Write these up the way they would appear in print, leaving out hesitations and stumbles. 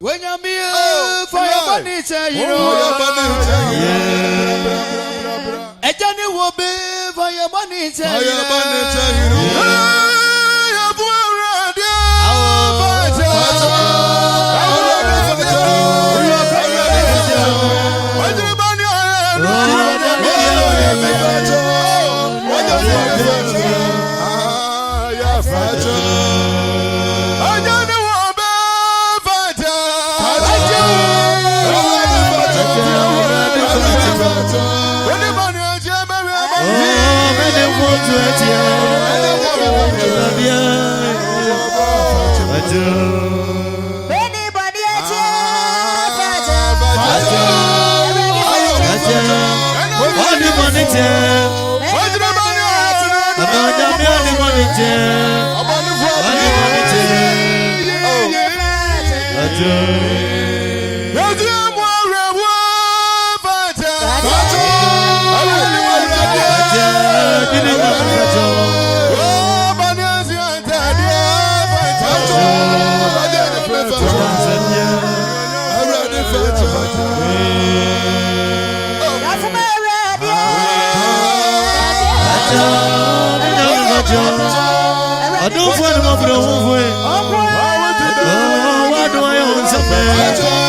When you're me, fire furniture, you know. A Johnny will be fire furniture, you know. I don't want to go away. What do I own somewhere?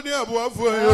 woni abuafo yo.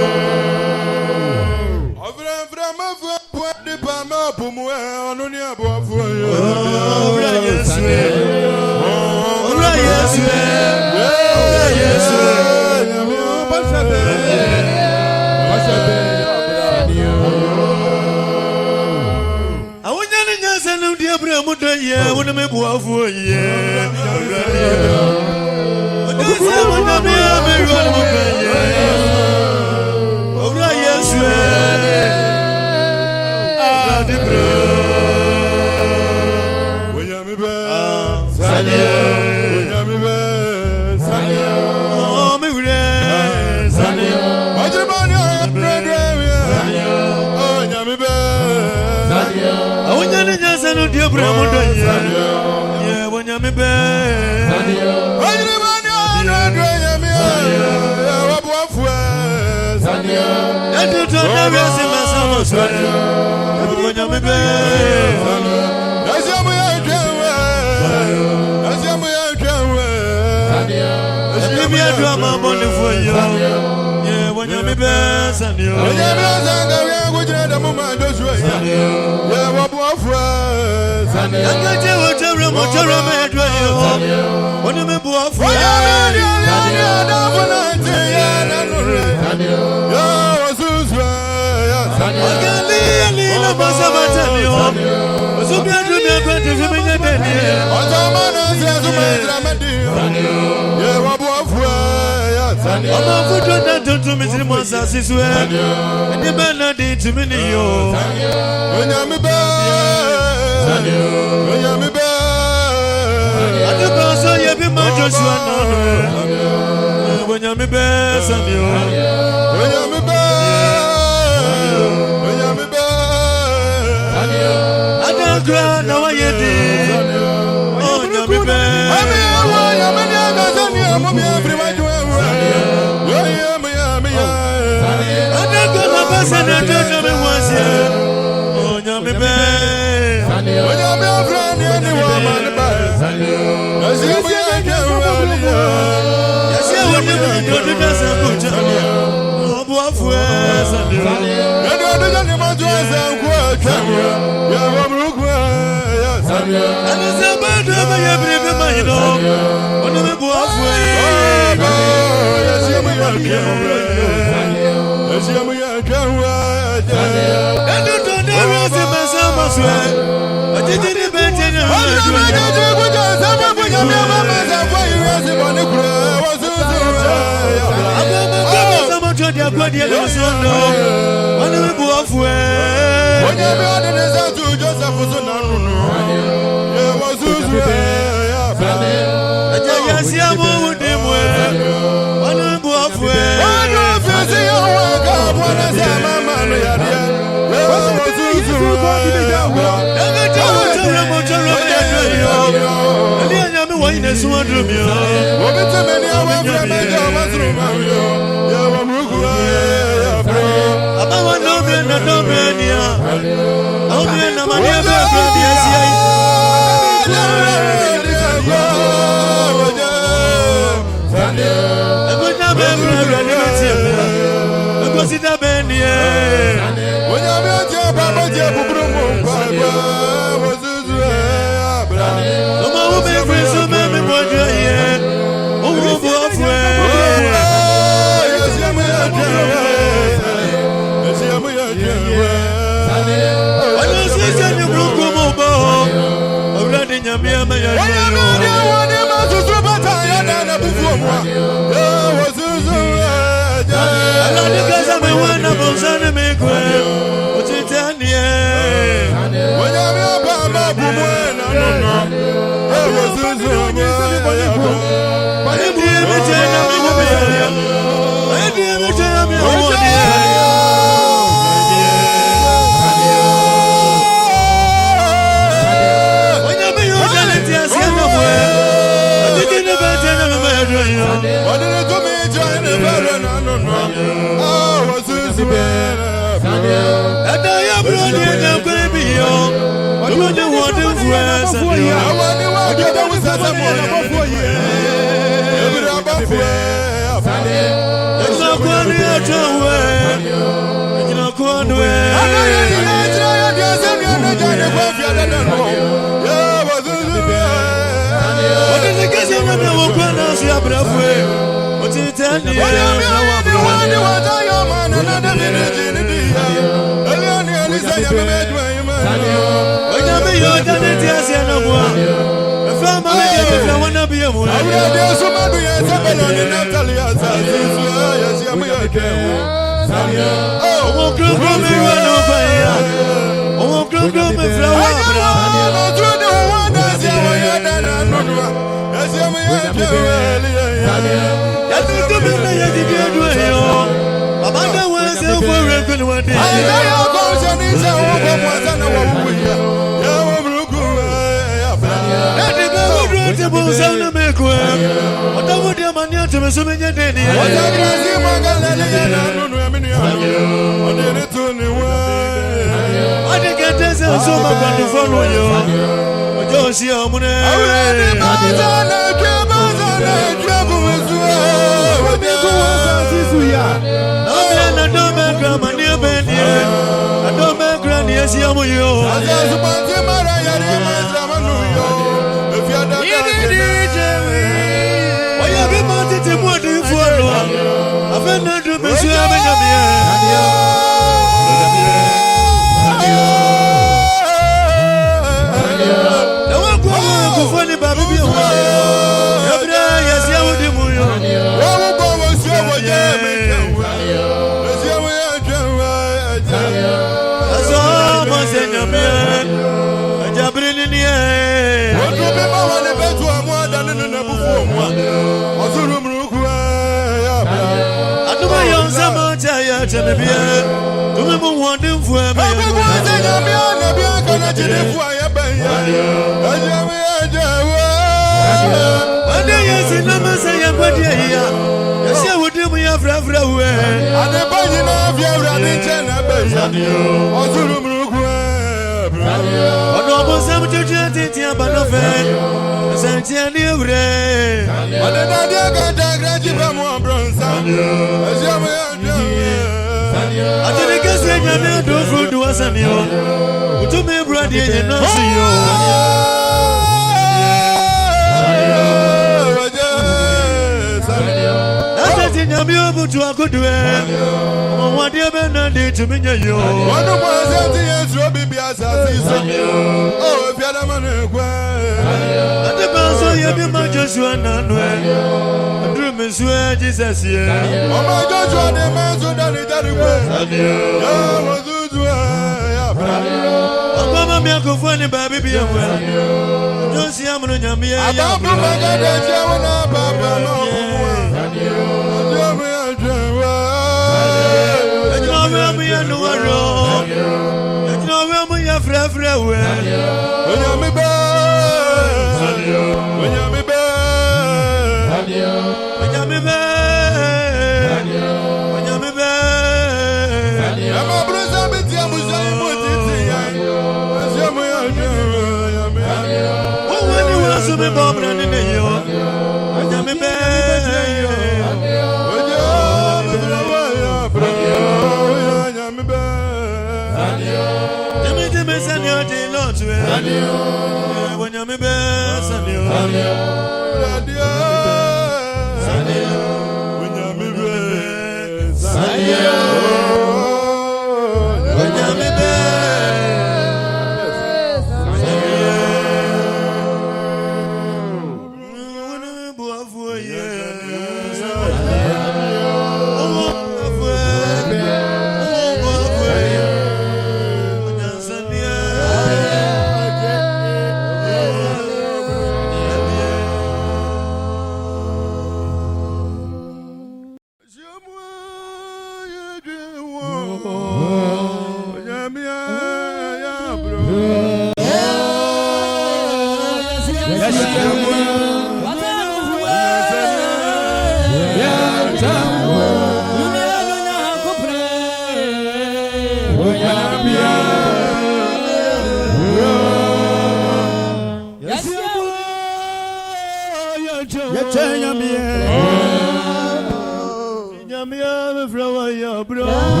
bro.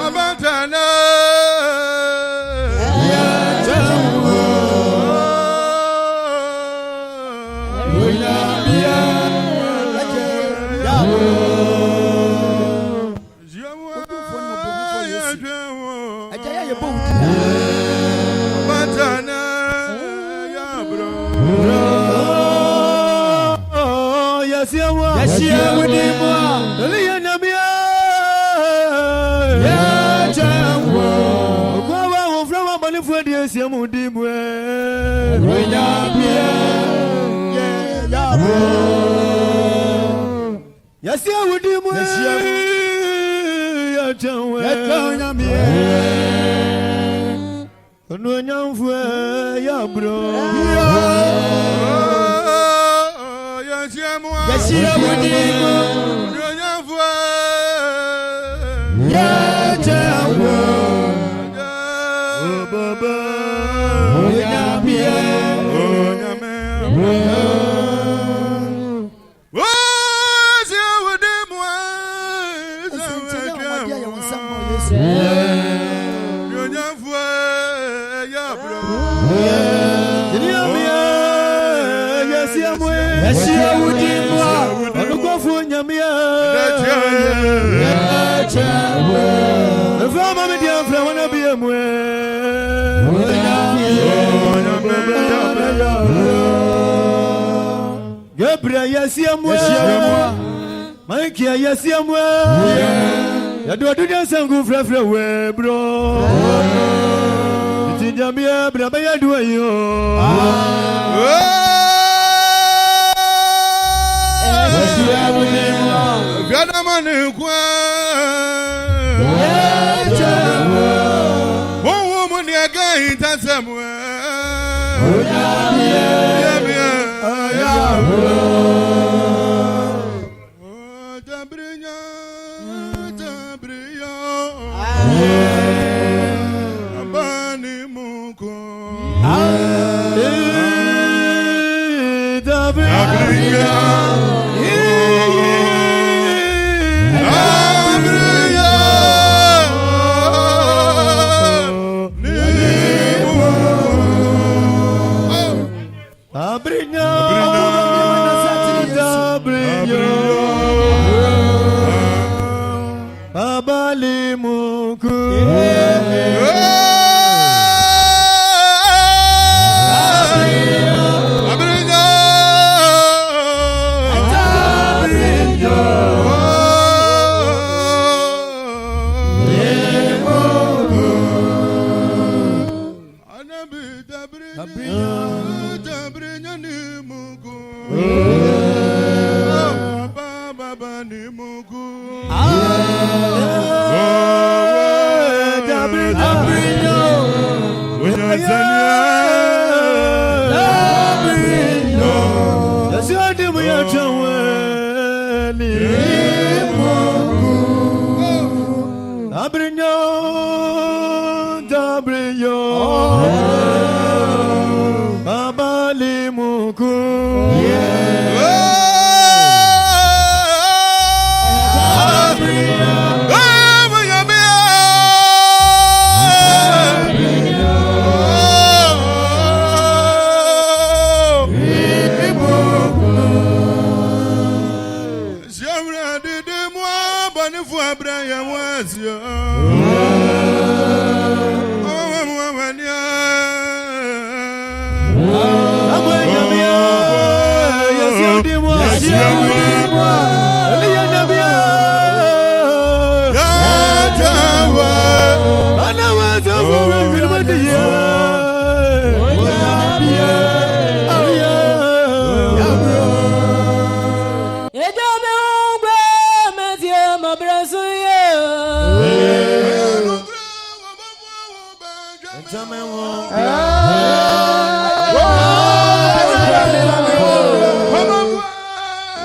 Abantana. Yes, I would do more. Yes,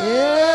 Yeah.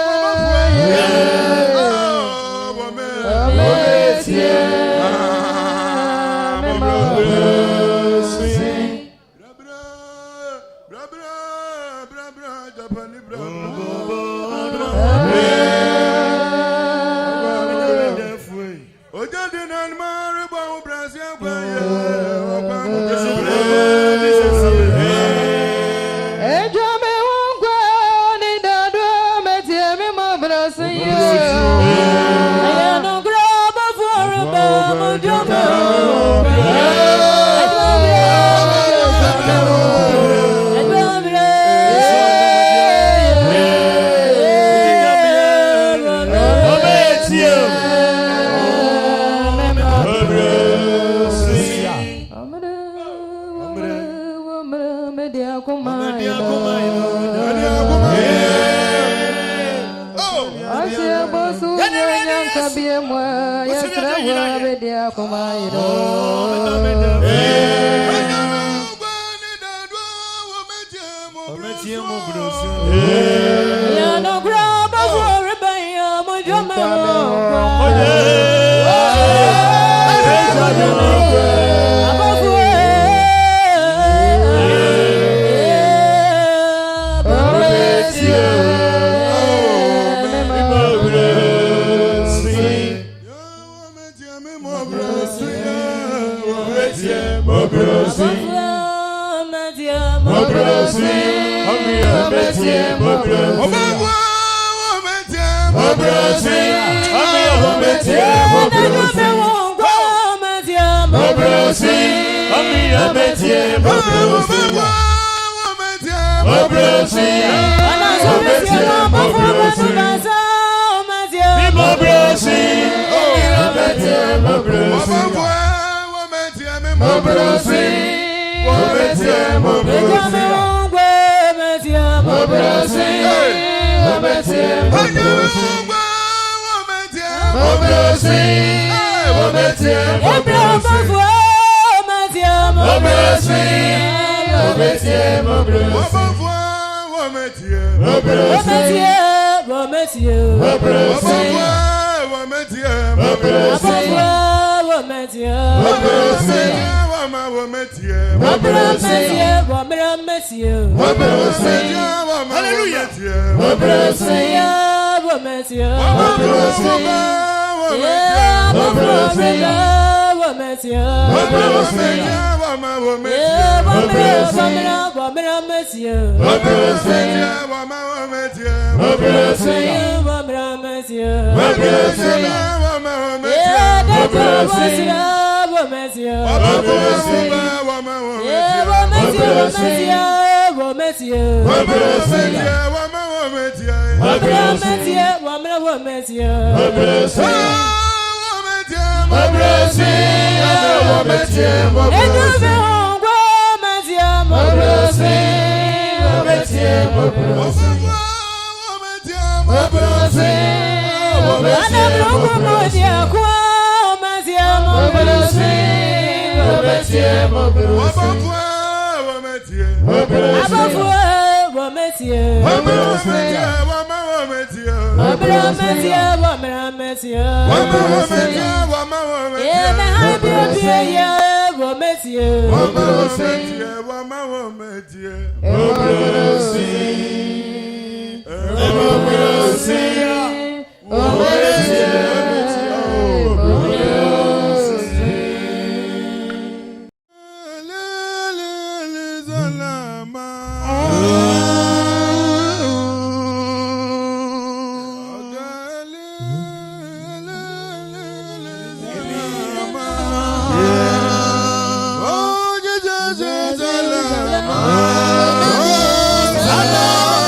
Salam.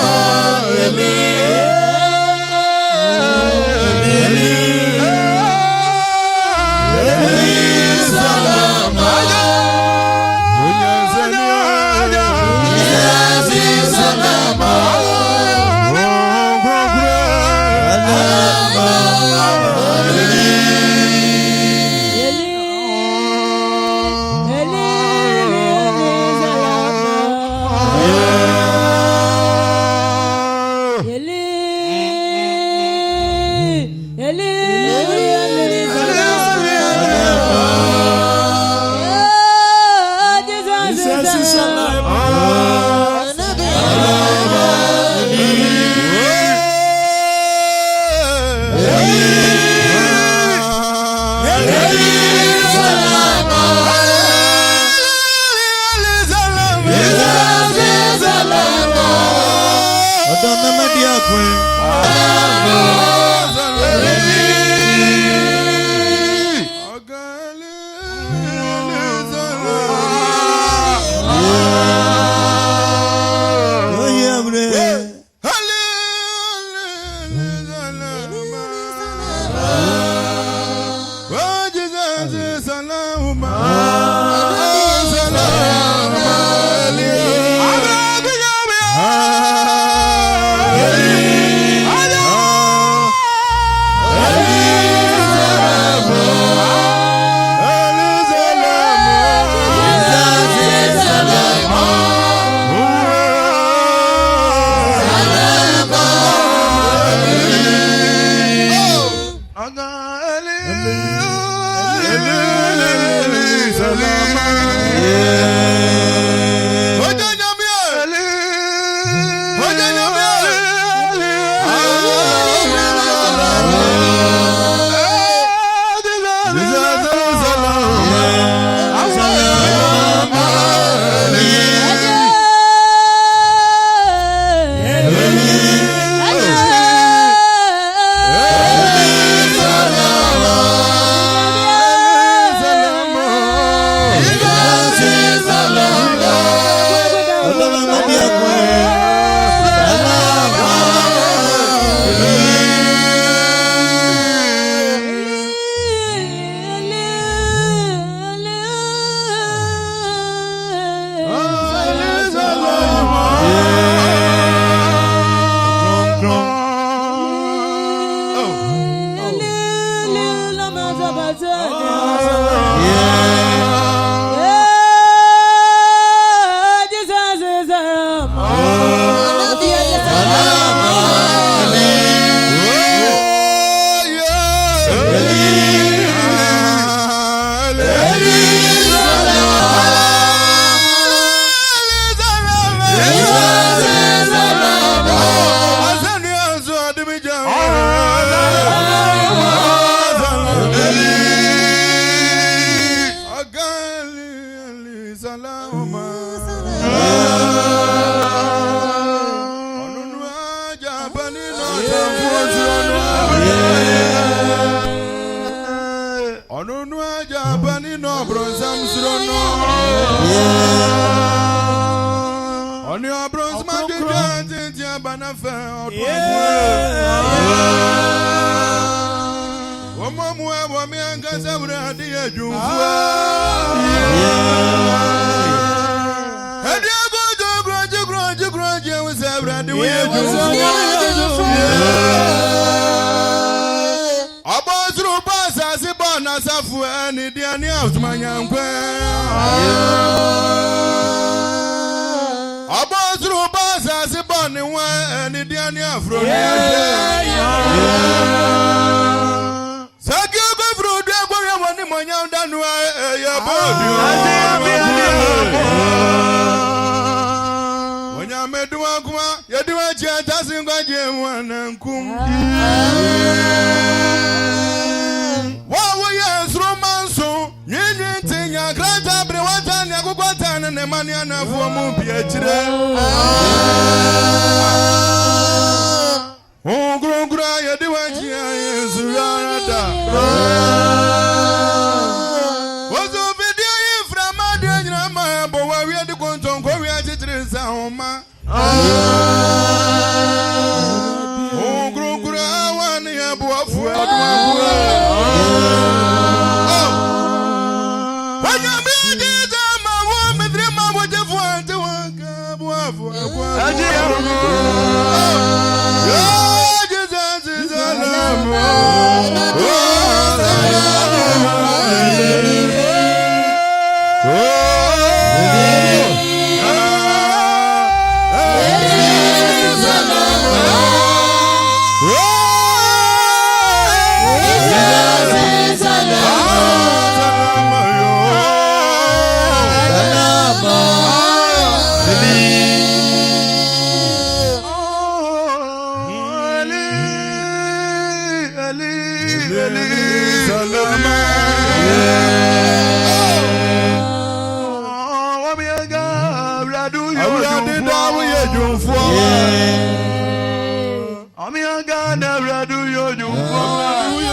Gana Radu Yodu.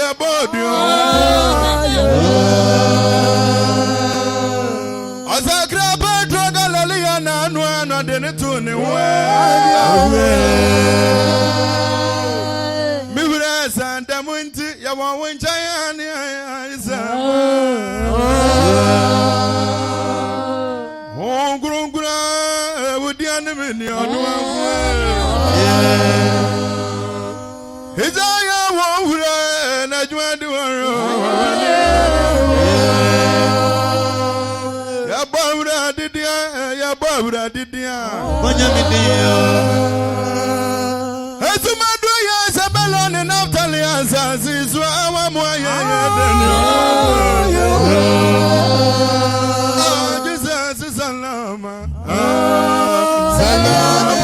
ya bodio. Asakra Petro Galilee na anwa na de ne to ne we. Mi wura sanda munti ya wa woncha ya ni isa. Oh grungura wudi anime ni odwa. Hizaya wa wura na jwadu waro. Babura didia Banyamidia Esumadu ya Sabelone Naftali Asasi Swa Moya Jesus Salama Salama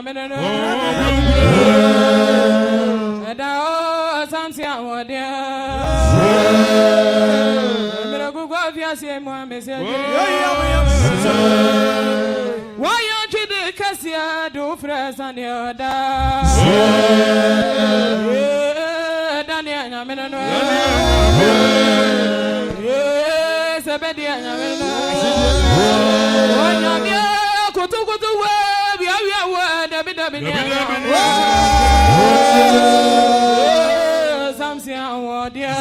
nyameno da o samsia wodia mera gugu afiase mo amese why you chide kasia do fresa ne oda dania nyameno no sebedia nyameno wanyamia kutu we bia dabi samsia wodia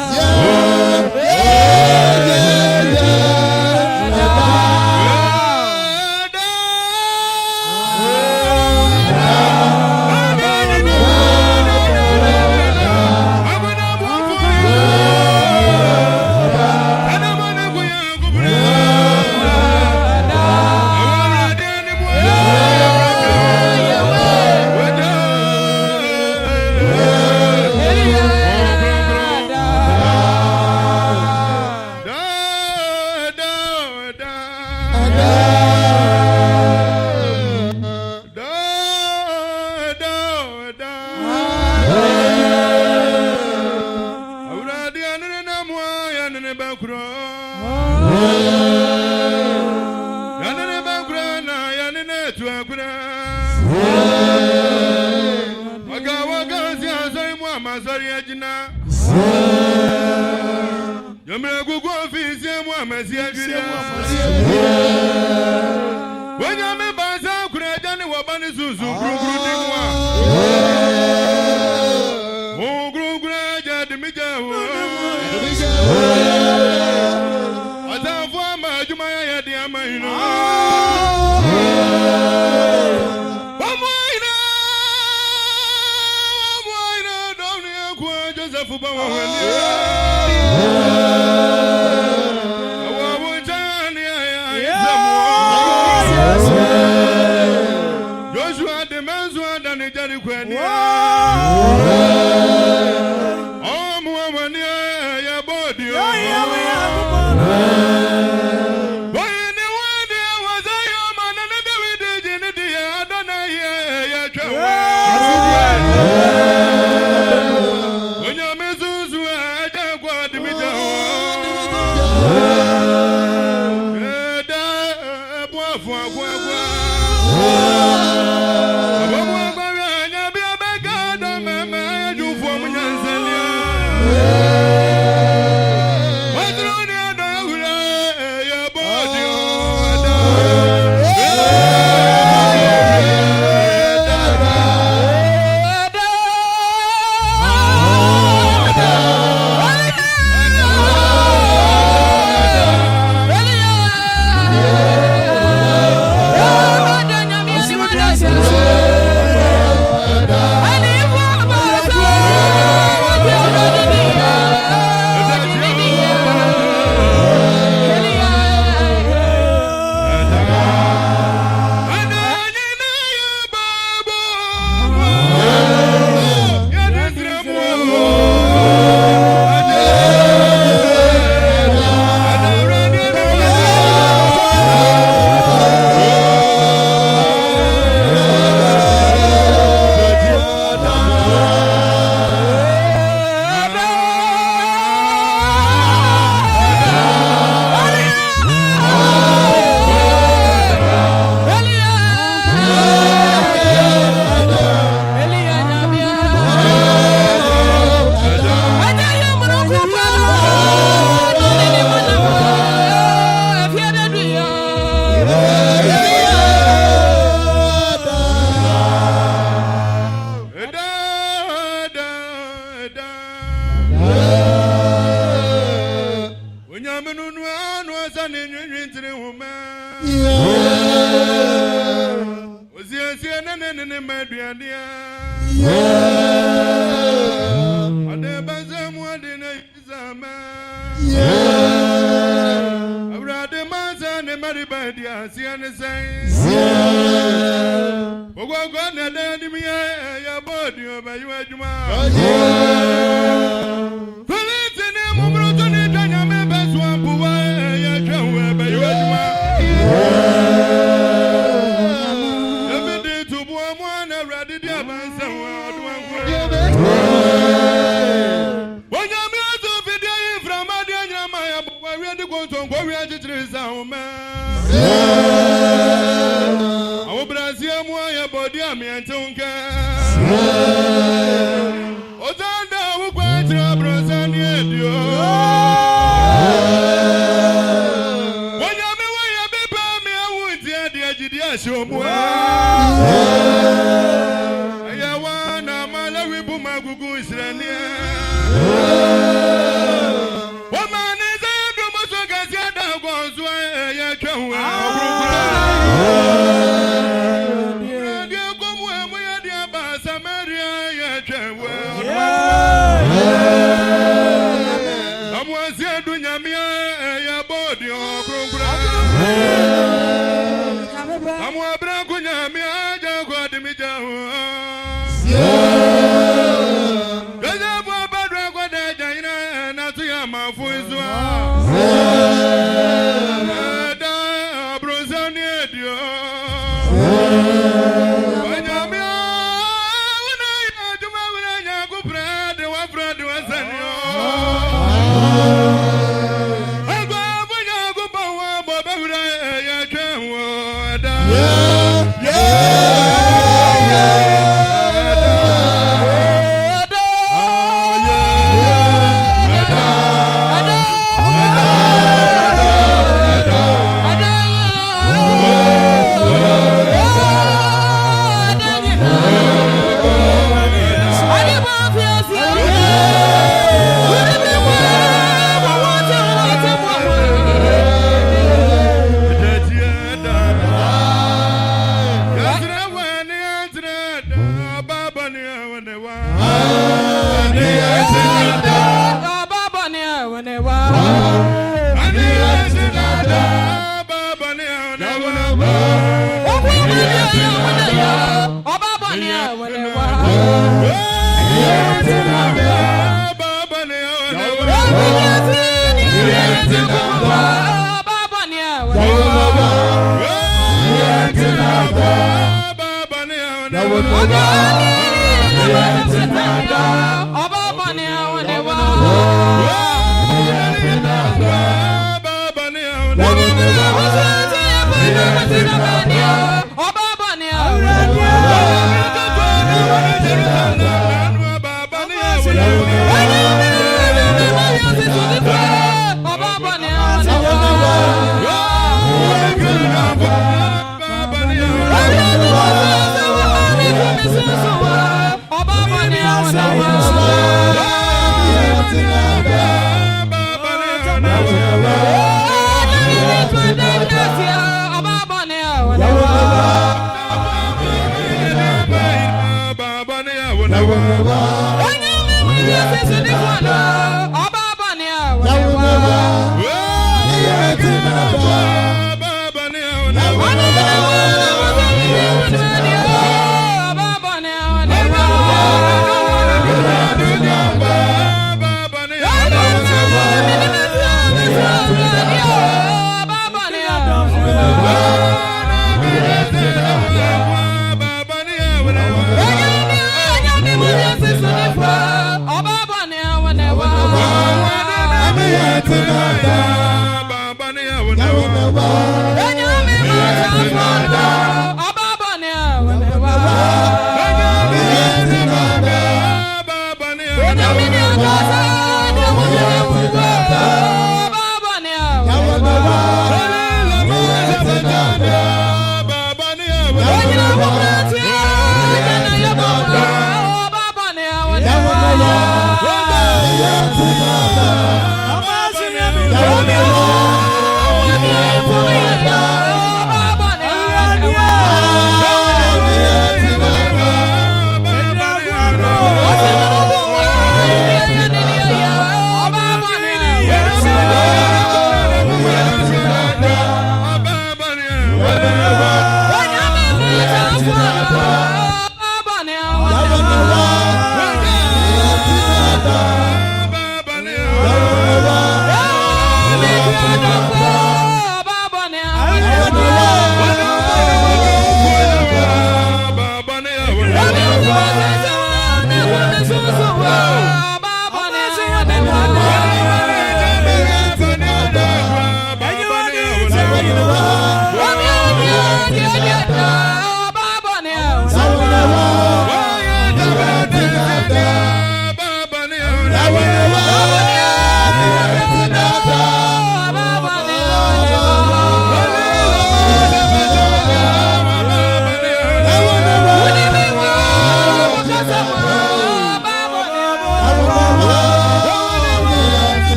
Mwana we the conton, go we are the trees, our man. Our Brazil, my body, I'm Antonka. Otanda, who quite a Brazil, you. When you be me, I would dear, dear, show me. Gugu is what man is a most of Gaziada goes where you can wear the Basamaria. I'm was here doing your body or I'm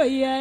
Yeah.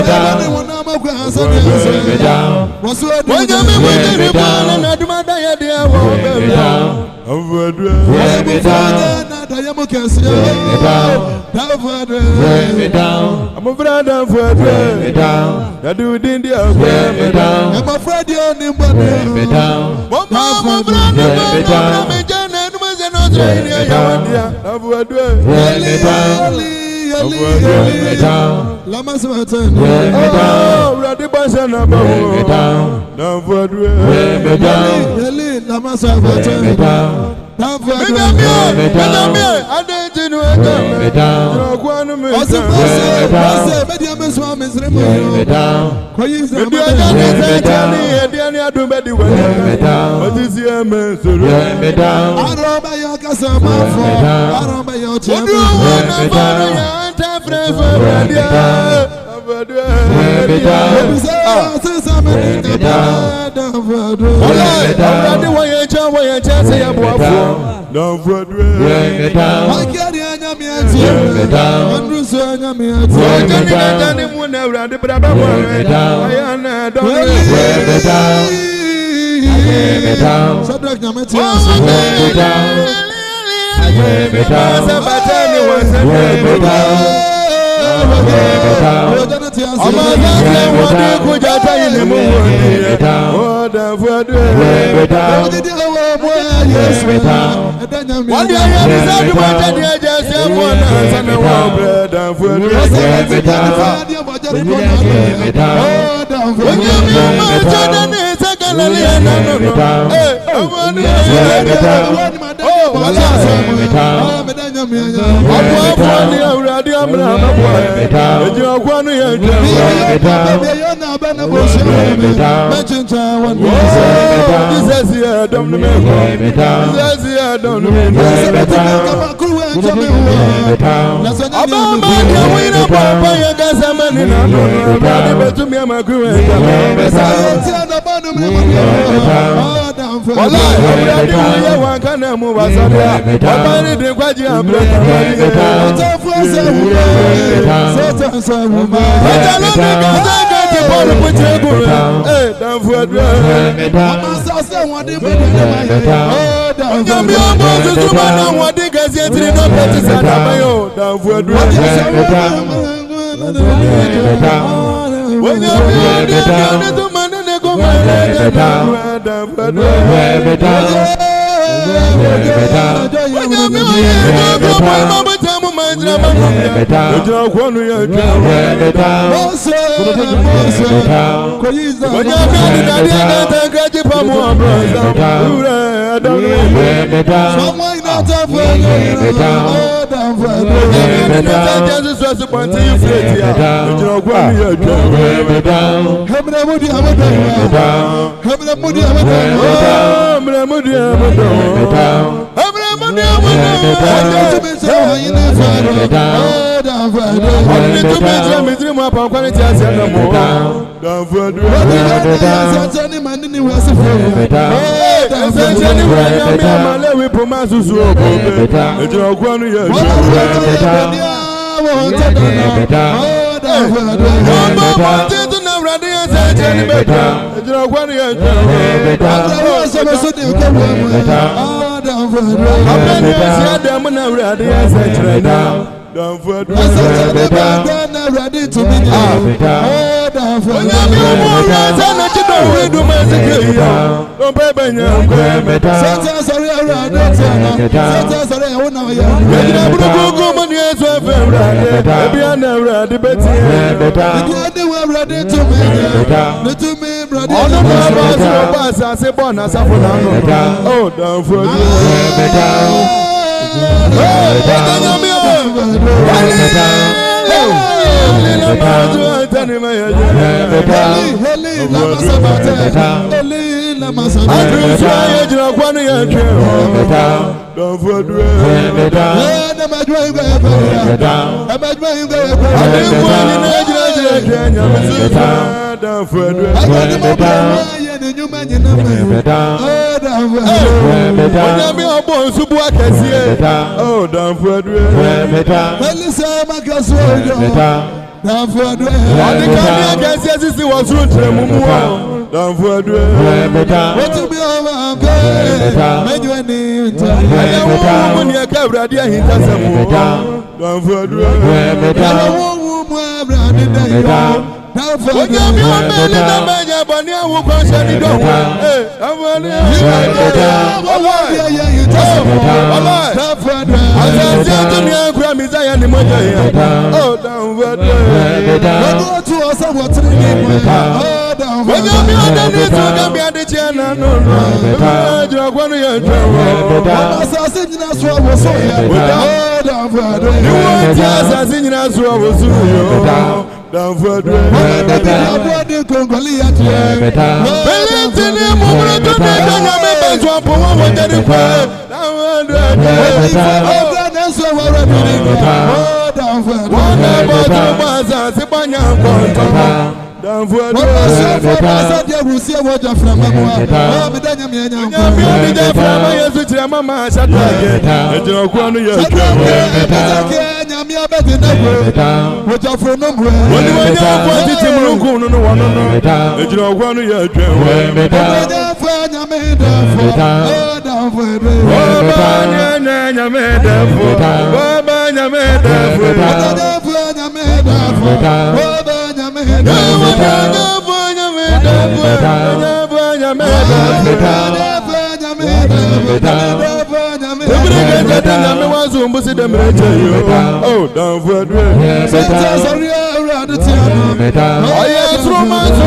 Down. Danfodwe. Adi kani agensi esisi wasu tremu Danfodwe. What to be over? Mejuani. Ayawu muni ekabra dia hinta semu. Danfodwe. Ayawu mwabra ni dayo. Danfodwe. Onyami omele na menya bani awu konse ni do. Danfodwe. Allah. Danfodwe. Asasi atumi akura mizaya ni moja ya. Oh Danfodwe. Wadu tu osa watri ni. Oh Danfodwe. Onyami odani so mi ade chiana no. Jira kwanu ya twa. Asasi nyina so woso ya. Oh Danfodwe. You want asasi nyina so woso yo. Danfodwe. Danfodwe kongoli ya twa. Belitini mumro to me kanya me bezwa po wo jeri kwa. Danfodwe. Oh Danfodwe. Wona bo baza se banya konto. Danfodwe. Nyami de frama Yesu chira mama shatage. Ejiro kwanu ya twa. Nyami abete na wo jafro no mwe. Woni wanya kwa titi mrungu no wono no. Ejiro kwanu ya twa. Nyami defo. Oh Danfodwe. Baba nyame defo. Baba nyame defo. Oh, Danfodwe. Oh, yes, romance.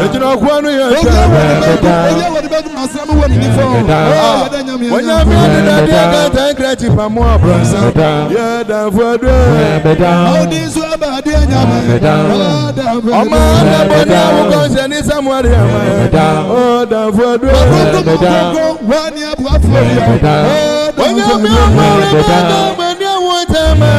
ejina kwanu ye twa eya wodi be asam woni ni fo when you me the dia ga kreti pamo abransa ye da fodo how this wa ba dia nyama o ma na boni awu ko se ni samuari ama o da fodo wani abu afo when you me o ma ni awu tema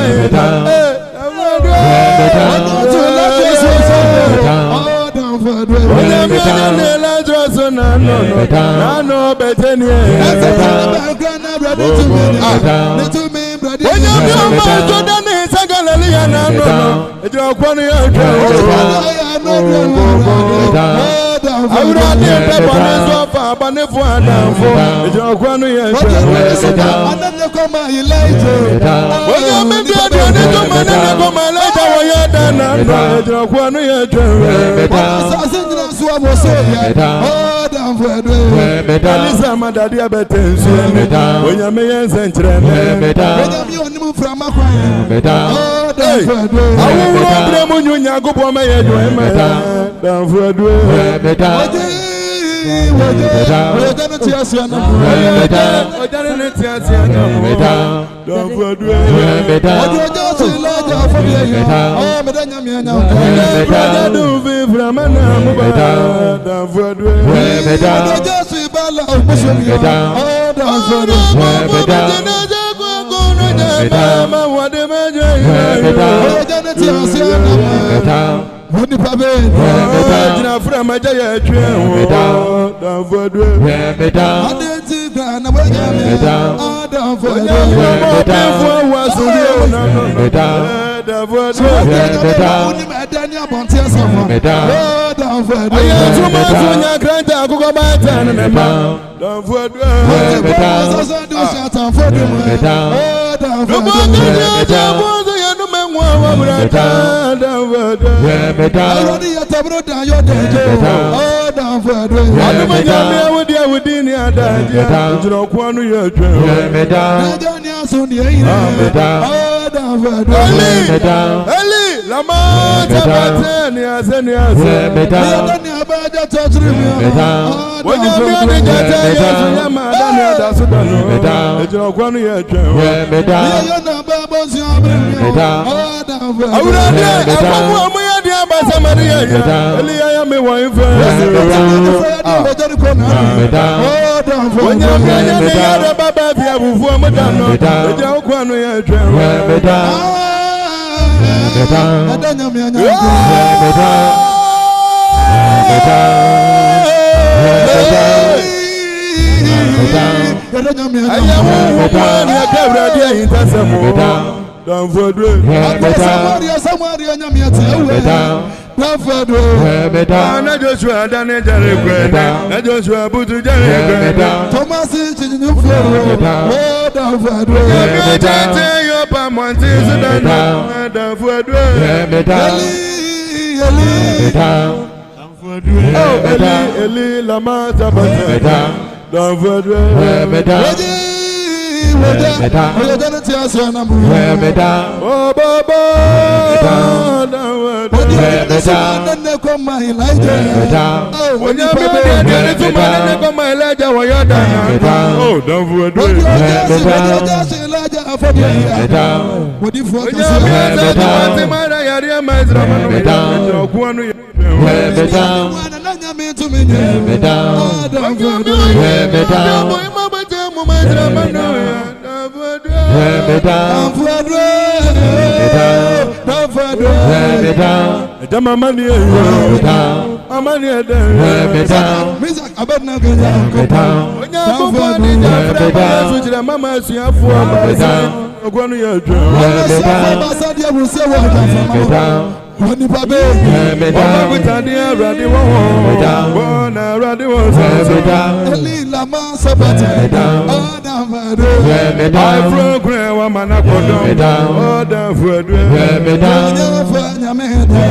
Alisa madadi abetensu onya meyen sentre me onimu frama kwa awu bremu nyunya gobo meye jo ema dan fodwe Ojane ti asiana Ojane ti asiana dan fodwe Ojo si laja fodwe oh medanya mi anya Ojo do vi frama na mu ba dan fodwe Ojo si bala omusomi oh dan fodwe Mama wade meje Ojane ti asiana Wodi pabe jina fra maja ya twe o dan vodwe adeti ga na boja me dan vodwe fo wa so na dan vodwe oni me dani abonte asafo dan vodwe ayi tuma so nya granta akoko ba tan na ma dan vodwe so so do shatan vodwe dan vodwe Already you tabro down your day. Oh, down for the way. With you within your dad. You don't want to hear. Oh, down for the way. Eli, Lama, Tabania, Zenia, when you are the Jata, that's what I don't want to hear. You're not babbles, Don't forget. Somebody on your meat. Don't forget. I just want to I just want to Thomas is in the floor. Don't forget. Your palm don't forget. Eli, Lama, don't forget. Wani pabe, wani kutania radi wo, wana radi wo Eli lama sabati, oda fadwe. I program wa mana kodo, oda fadwe. Oda fanya meda,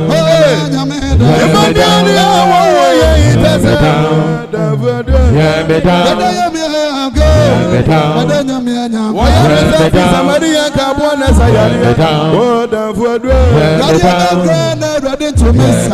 oda meda. Emagani awo ye itasa, oda fadwe. Oda yami ago, oda yami anyam. Waya samari yakabwa na sayari, oda fadwe. Ready to miss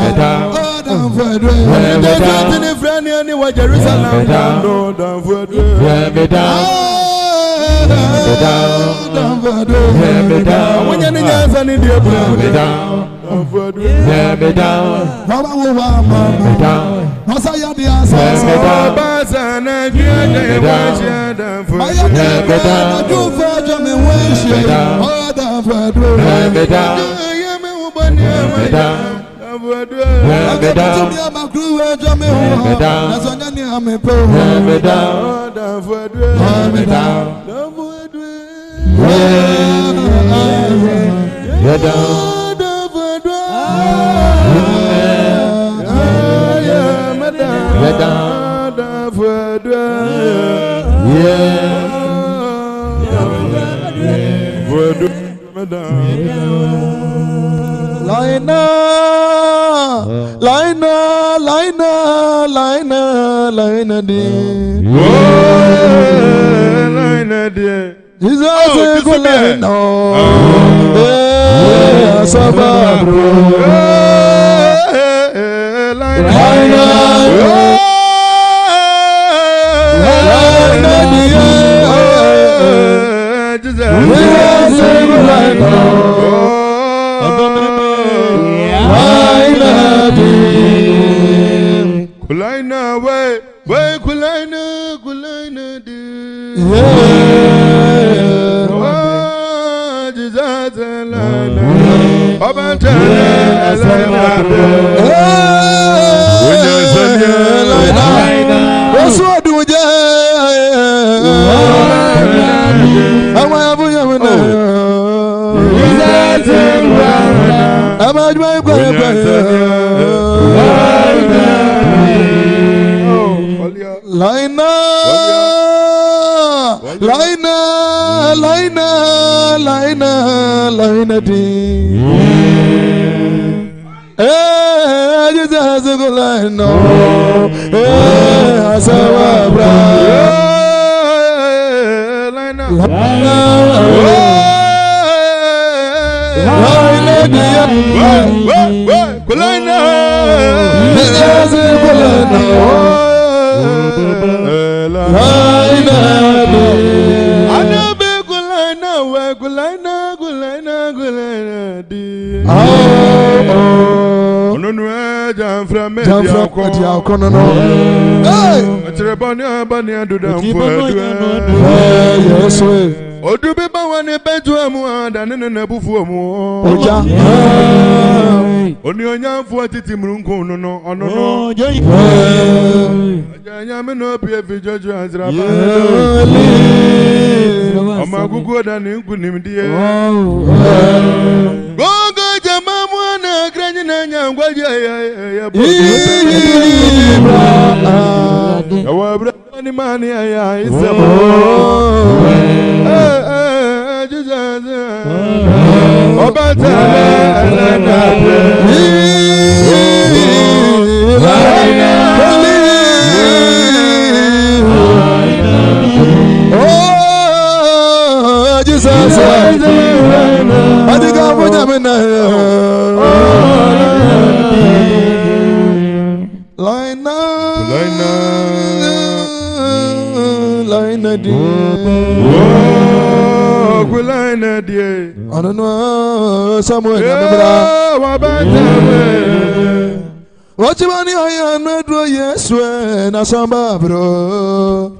Samba bro,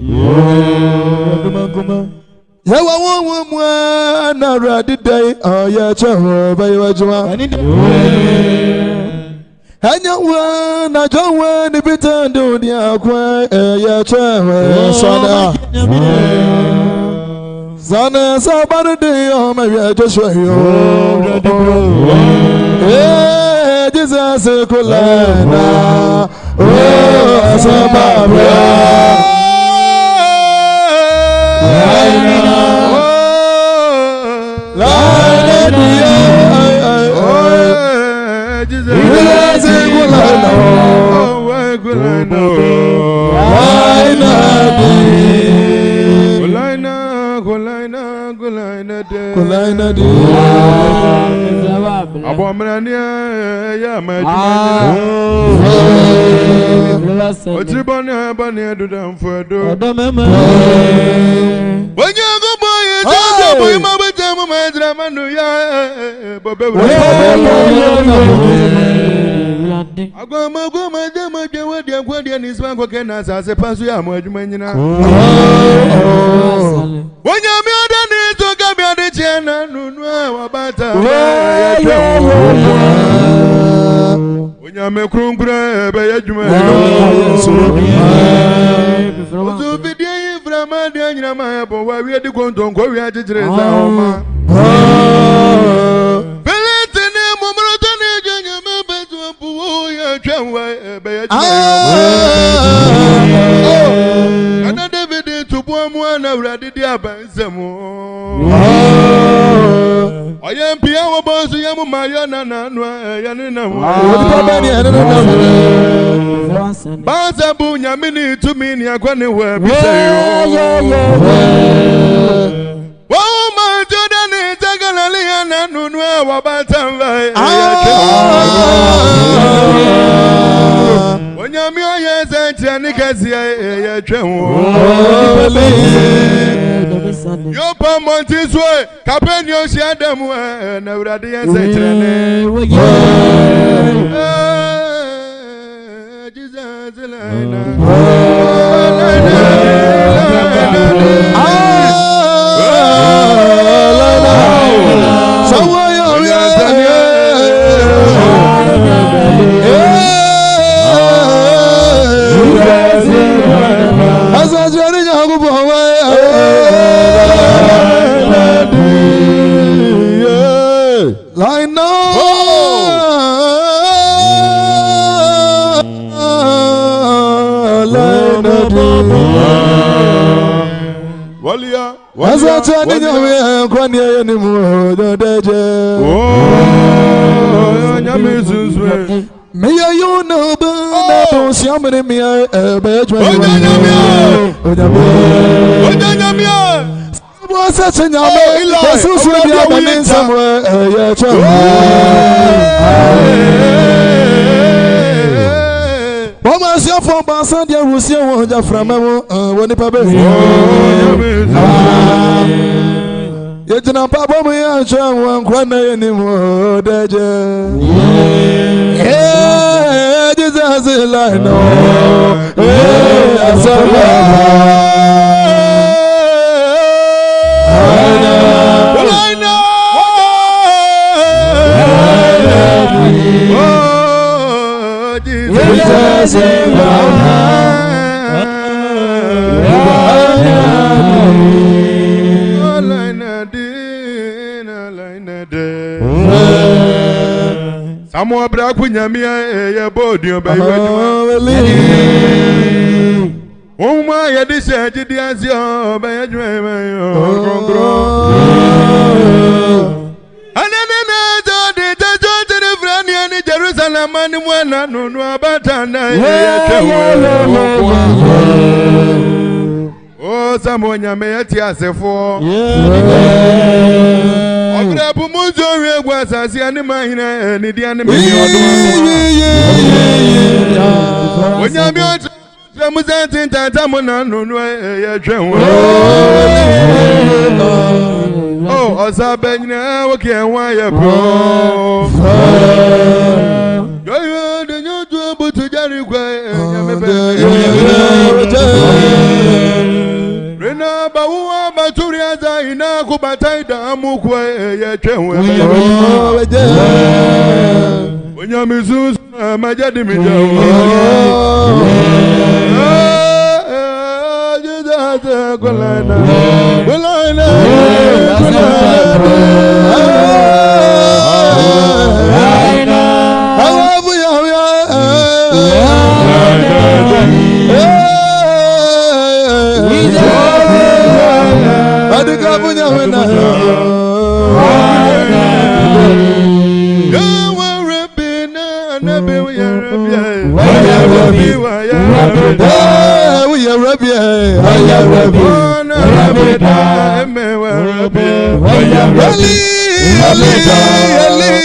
ya wa na ready day. Oh yeah, chawo bayi wajuma. Hanya wa na jawa ni bitando ni akwa. Ya chawo sana. Sana sabana day oh my ya Joshua yo. Jesus kulana. Oh, Samba Abomrania ya Otribona bania do them for do. When you go boy, boy, my better my drama no ya. I go my damn what the Aquadian is one can as I pass you. I'm what you mean now. When you're done it, to come here the channel, no about when you make room, by you, so be there from my Daniel, but why we had to go to go at the dress. Another video to one already there by some more. I am Piano Boss, Yamayana, Basabu Yamini to me, Yakwane, where we say, oh, my Jordan is Tagalali and Nunua Wabatam. When you're me, yes, and Janicazia, your palm is way, Capenio Shadam, and Radian As I tell you, when you're anymore, the dead. May you know, but somebody me a bed. Was such a young somewhere. What was your for Bassandia who see one from when the public? Yet in a papa, we are showing one corner anymore. Yeah, this is a line. Samo abra kunyamia ye bodi obayiwa Oma ye dise jidi asio obayiwa konkro Anene to de frani ani Jerusalem ani mwana nunu abatana ye Oh samo nyame yati asefo Obra bu muzo regwa sasi ani mahina ni dia ni mi Onyame o muzentin tatamu na nunu ye twenwo Oh osabenyina woke enwa ye pro Yo de nyoto butu jari kwa nyame be Rena bawa baturia za ina kubataida amukwe ye twenwe Onyame sus majadi mijawo Gulana Ali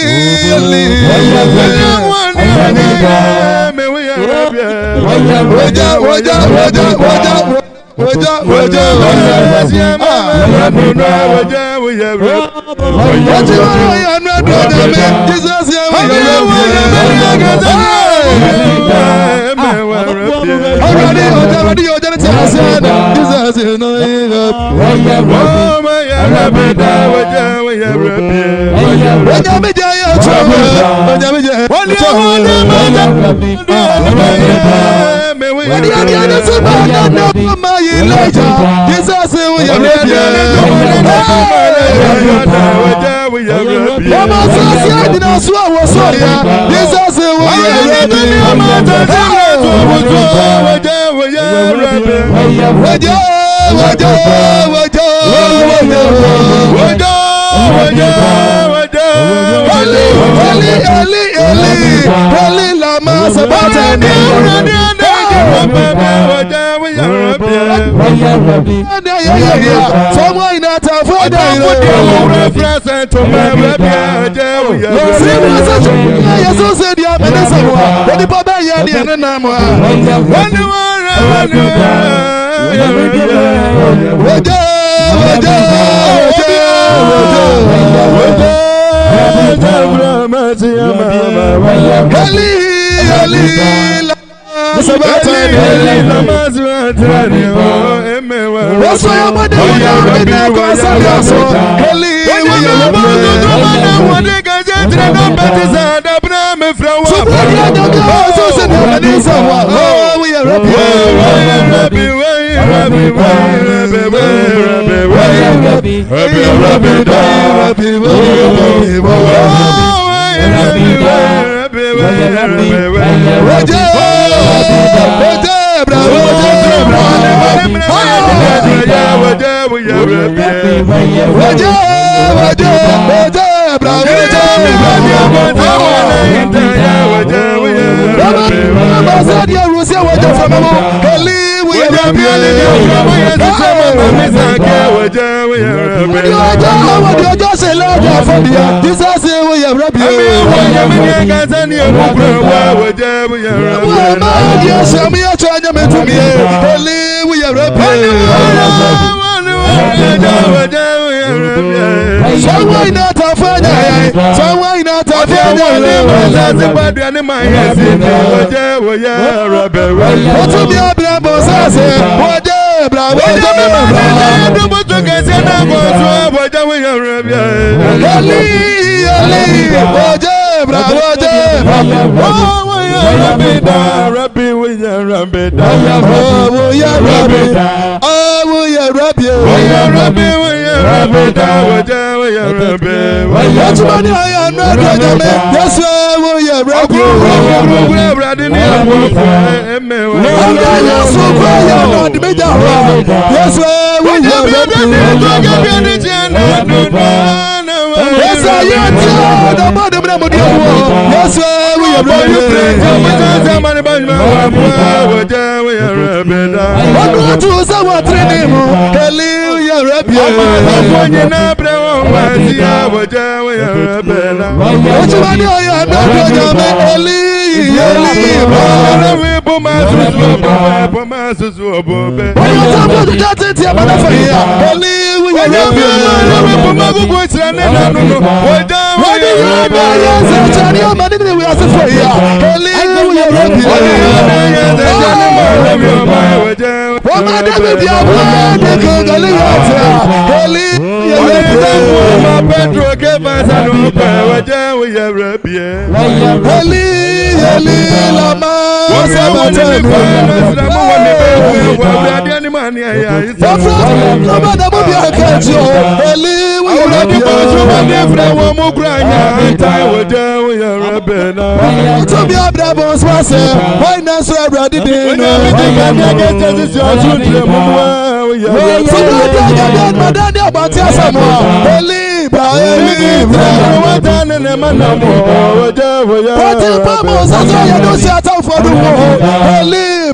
Holy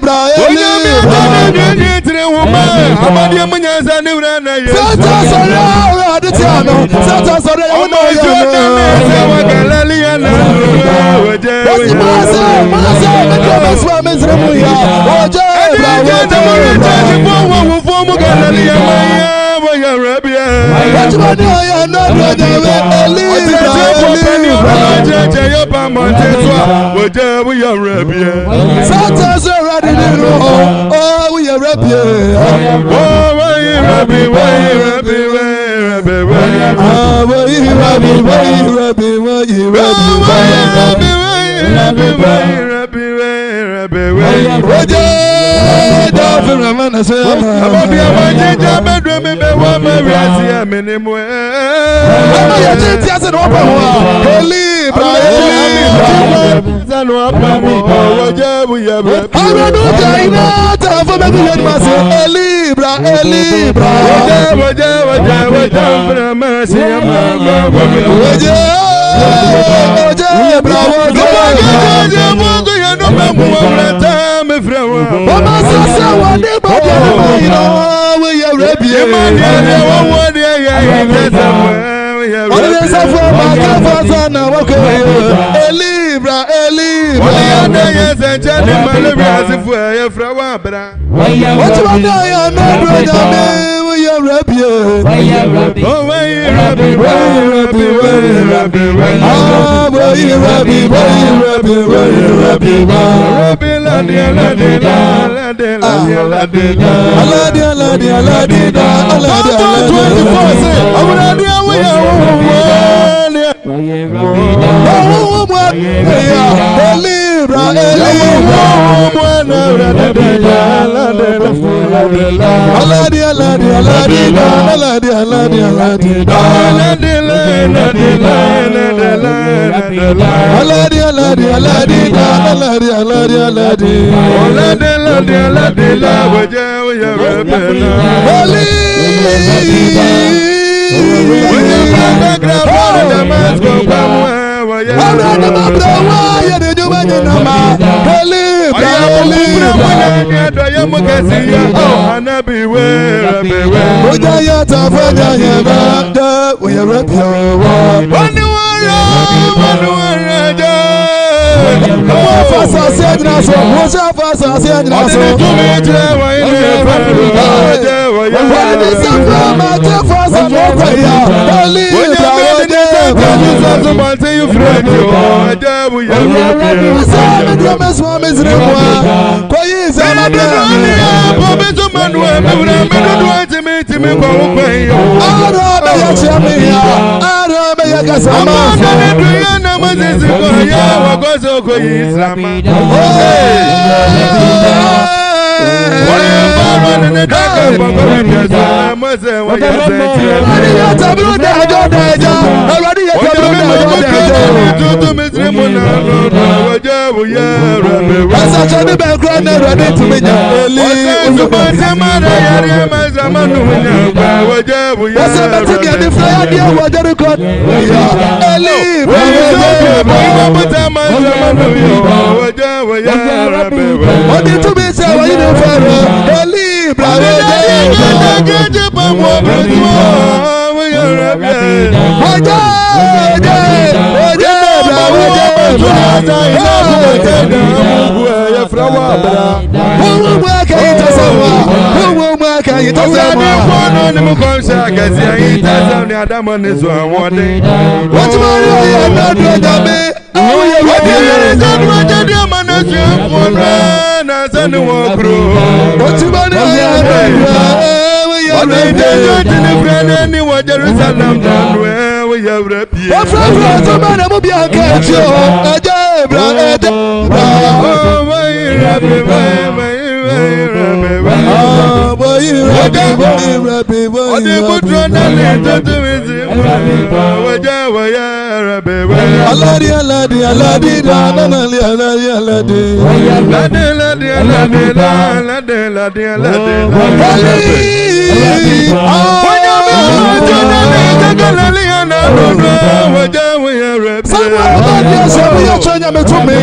Somewhere about the Soviet Union to me.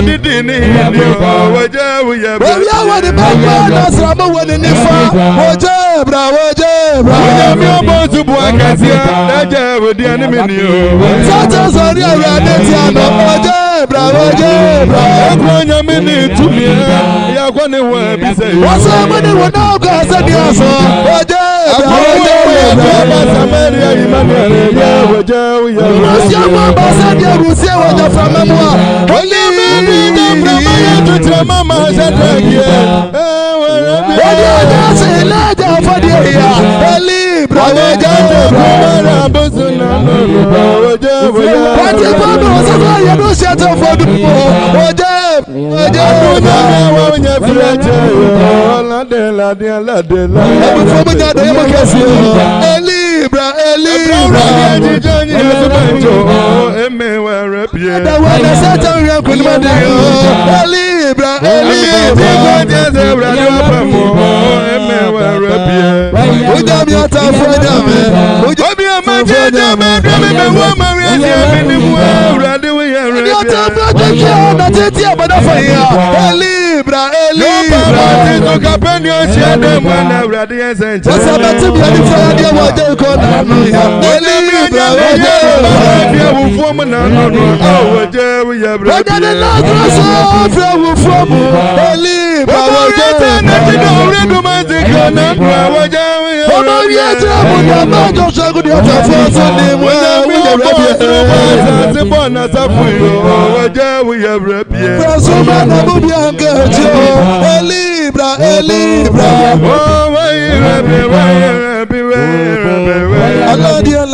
didini wajawu ya Obi awani baba nasra mo woni nifa wojebra mi obo tubu akasia dajawu di animini o Sata sori awade ti ano wojebra Akwanya mini tumia ya kwani wa bise Wasa mani wona ko asadi aso wojebra Samaria Emmanuel ya wajawu ya Rusia mama asadi Rusia waja famamwa Oli mini na brama ya tutrama mazadragie Wodi aja se laja fodi ya Eli Wajawu kumara bozuna wajawu ya Pati bado sasa ya do shata fodu wajawu Wanya filaje la de Ebu fomu nyado yemo kesi Elibra Da wana sata uriya kunimadi Elibra Ujami ata fojame Ujami fojame Ata fojame Na titi abada faya Elibra Wasa bati mi adi faya Diya waje yuko na nuya Elibra Wajane lazara sofra wufomu Elibra Omo yete abuja majo shagudi ata fosa ni mwe Prosuma na bubi angejo Elibra Aladi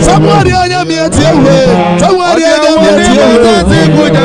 Somebody on your meat away. Somebody on your meat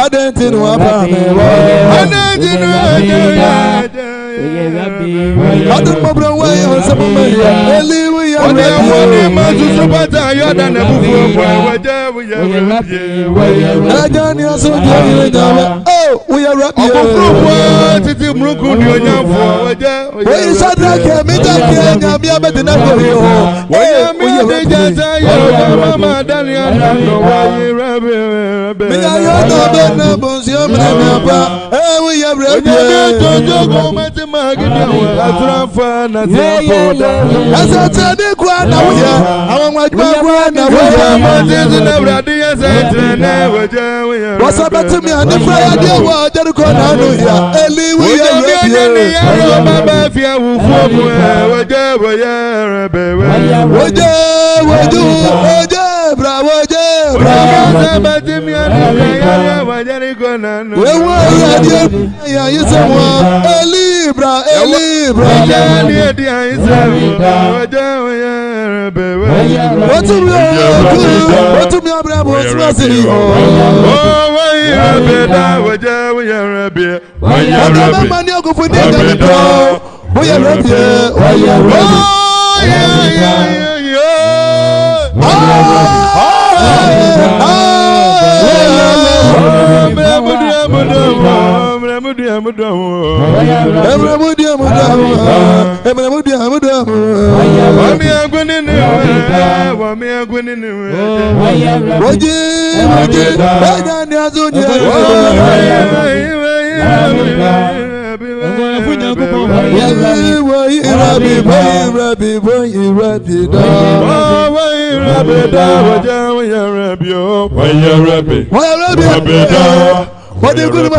Adentin wa pa me wa. Adentin wa. Adum mabro wa yo sama me. Eli we ya. Oni ma su pata yo da na bufu wa je we ya. Ajani aso je nyawe. Oh, we are rap. Obufu titi mruku ni onyafo wa je. We sadra ke mi ta ke nyame abedina ko yo. We ya jaza yo mama Daniel no wa rabe. Mi ya yo no be na bonzio me na pa. We are rap. Jojo go mate magini atrafa na tiapoda. Asa tade kwa na wo ya. Awon adwa kwa na wo ya. Moses na bradi ya sentrene waje we ya. Wasa betimi ani fire dey wa Jericho na no ya. Eli we ya rabe. Yo baba fia wu fomu waje we ya rabe we. Waje bra waje. Wasa betimi ani fire ya wa Jericho na no. We wa ya dey ya yisemwa. Eli bra. Waje dey ya yisemwa. Waje we ya rabe we. What me abrabo swasi oh we rabe da waje we ya rabe. We ya rabe. Mama ni ogufu ni ga do. We ya rabe. What do you do?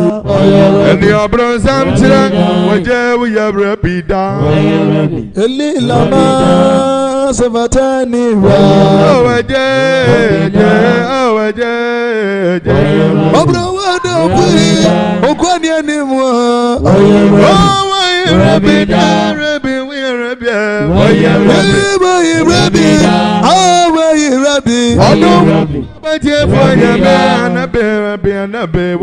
And the Abraham Chira, we have rapida. Eli Lama Savatani, oh, a day, oh, a day, Obrowado, Okwani anymore. Oh, I rapida, Rabbi, we are Rabbi, Rabbi, but you for your man, a bear, and a bear,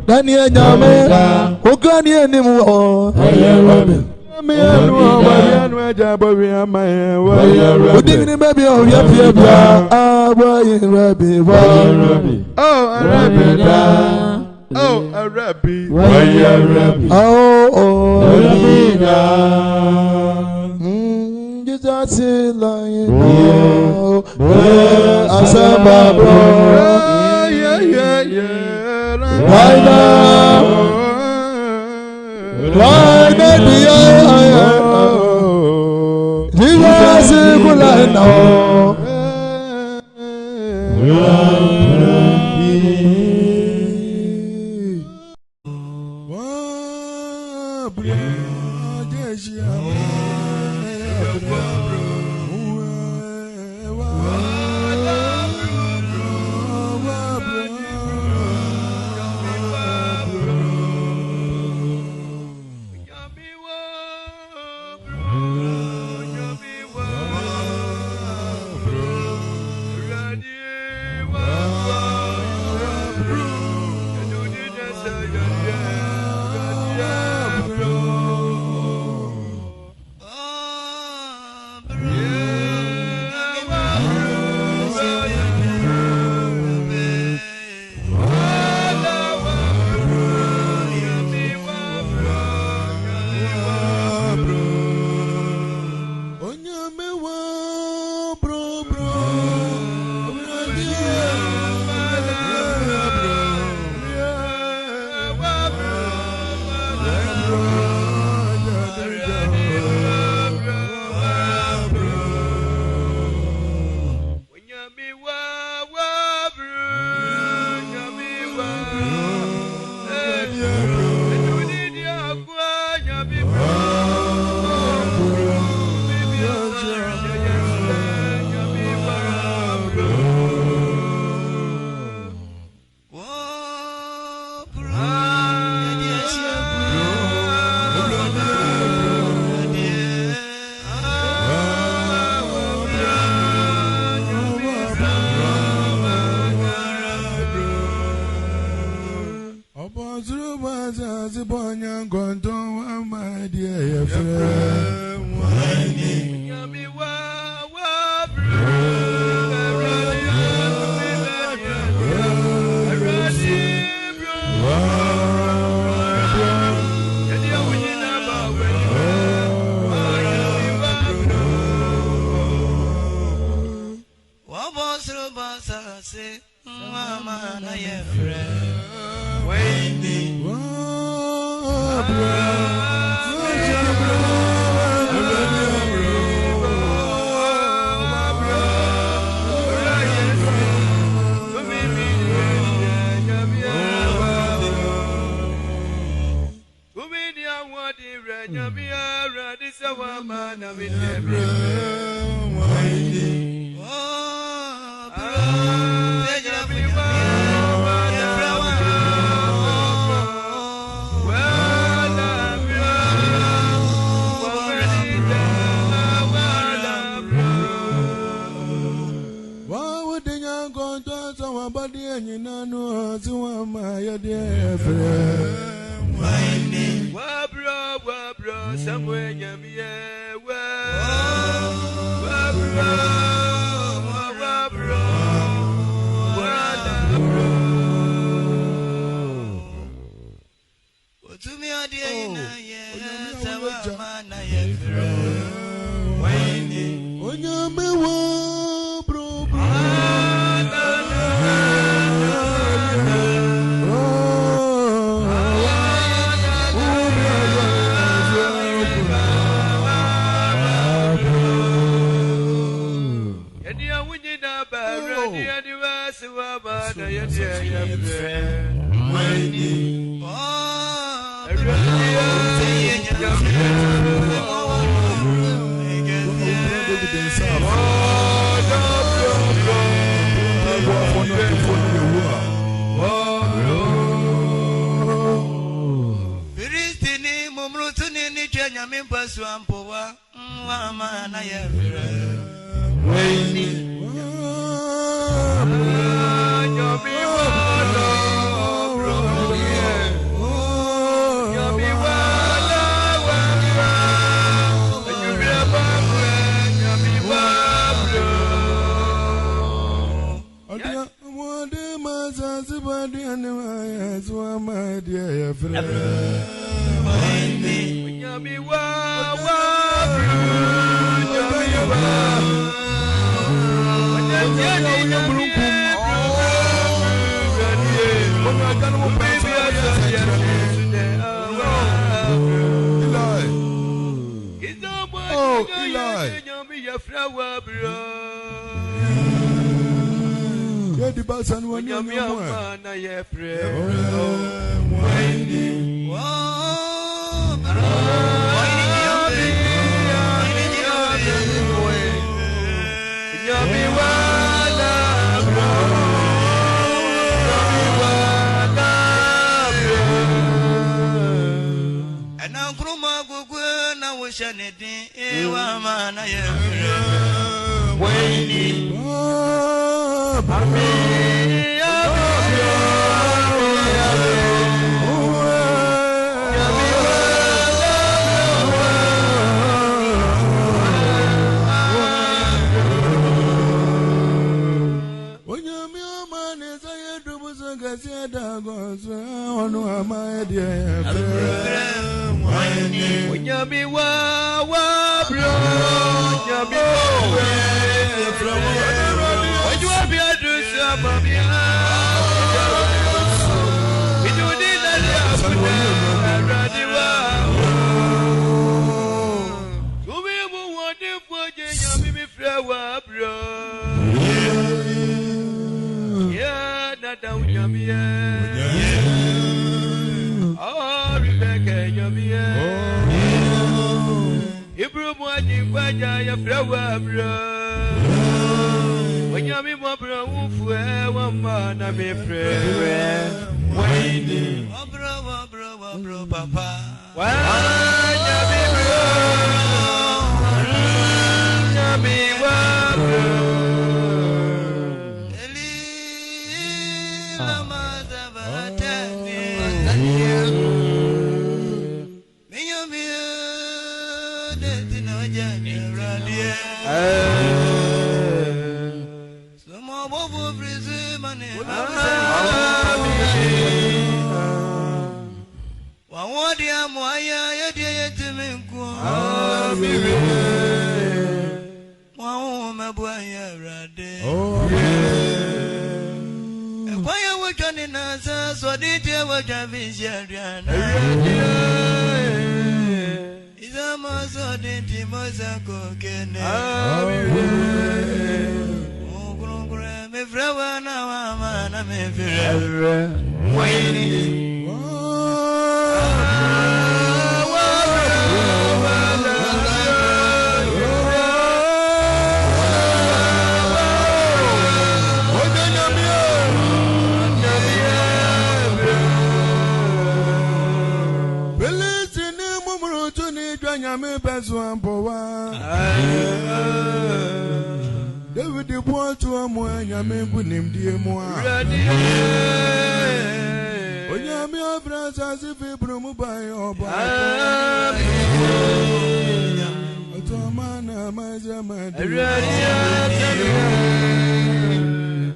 Daniel Yame, Ogani anymore. Baby, oh, Jesus is lying. Right now, Jesus is lying now. Bobo Brizimane. Wawadia Moya, Yadia Timinko. Wawoma Boya Rade. Why are we turning us? So did you watch a vision? Is a maso de Timosako Kene. Oh, Grungra, me flower now, man, I'm a very waiting. David the boy to a moya, Yamin, named dear Moa. Oyami obras as if he promo by or by. Otomana, my Zaman.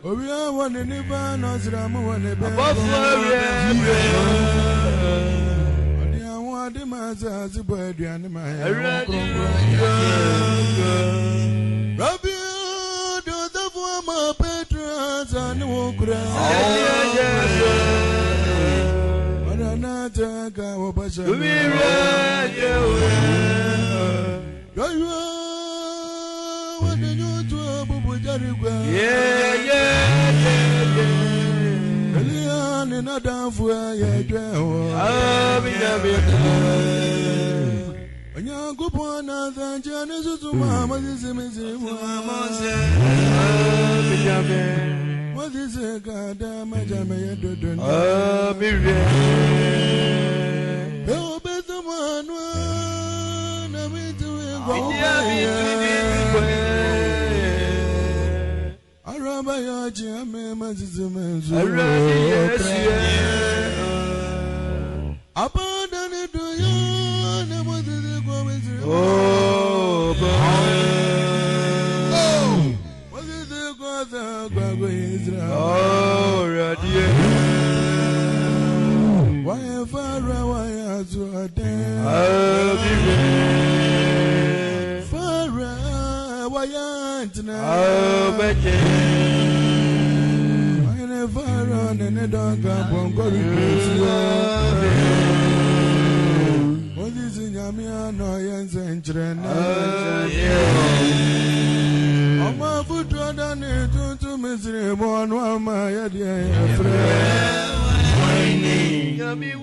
We are one in the van, Osramu, and the the Mazas, bird, and my Rabbi, do the former Petras and Wokra. But another guy was a what did you do? In a damn for a when you go on as Genesis to Mamma, this is what is a goddamn Jamaica? Oh, better one, I'm into Arabaya Jame Mazizum, abandon it to you, and what is it going through? Oh, what is it going through? Oh, Radia. Why, Farah, why are you a damn? Farah, why aren't you? I never run and a dog up on what is in Yamia, Noyans and Trena? I'm a foot on it to misery, one my idea, friend. Yummy,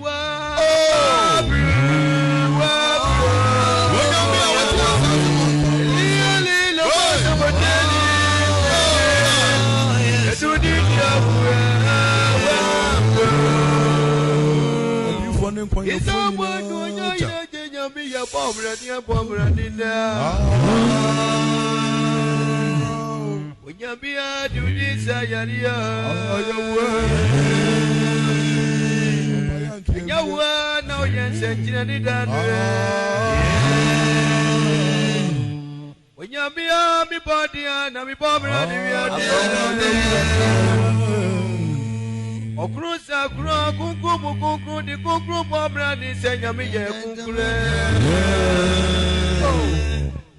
it's all about doing your be a bomber and your bomber and in there. When you be a do this, I am your word. Now you're sending it down. When you be a me body and I'm a bomber and Okrusa kro kunku di kunku pobra ni senya mi ye kunkure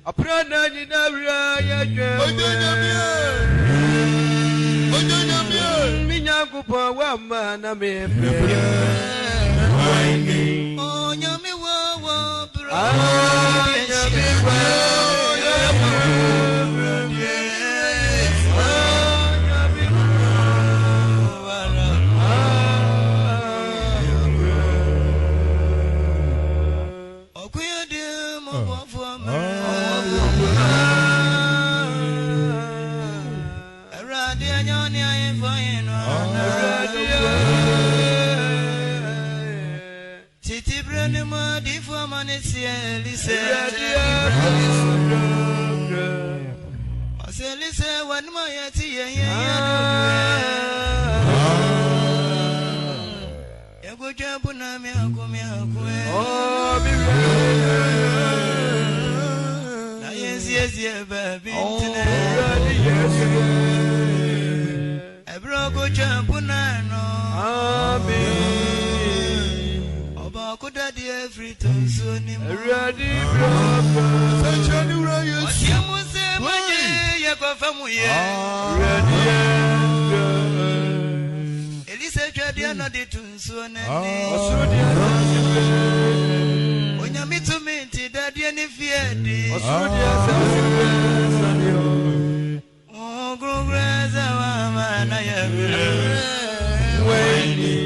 aprana ni nawra ya jwe ojonya mi nyakupo wa ma na me pe onya mi wo bro onya mi wo Listen, one more yet, go jump on me, yes, baby. everything so ni ready Elisa Jadia no de tunso na ni Onyami to me ti dadie ni fiedi Oh grogreza wa mana ya Weni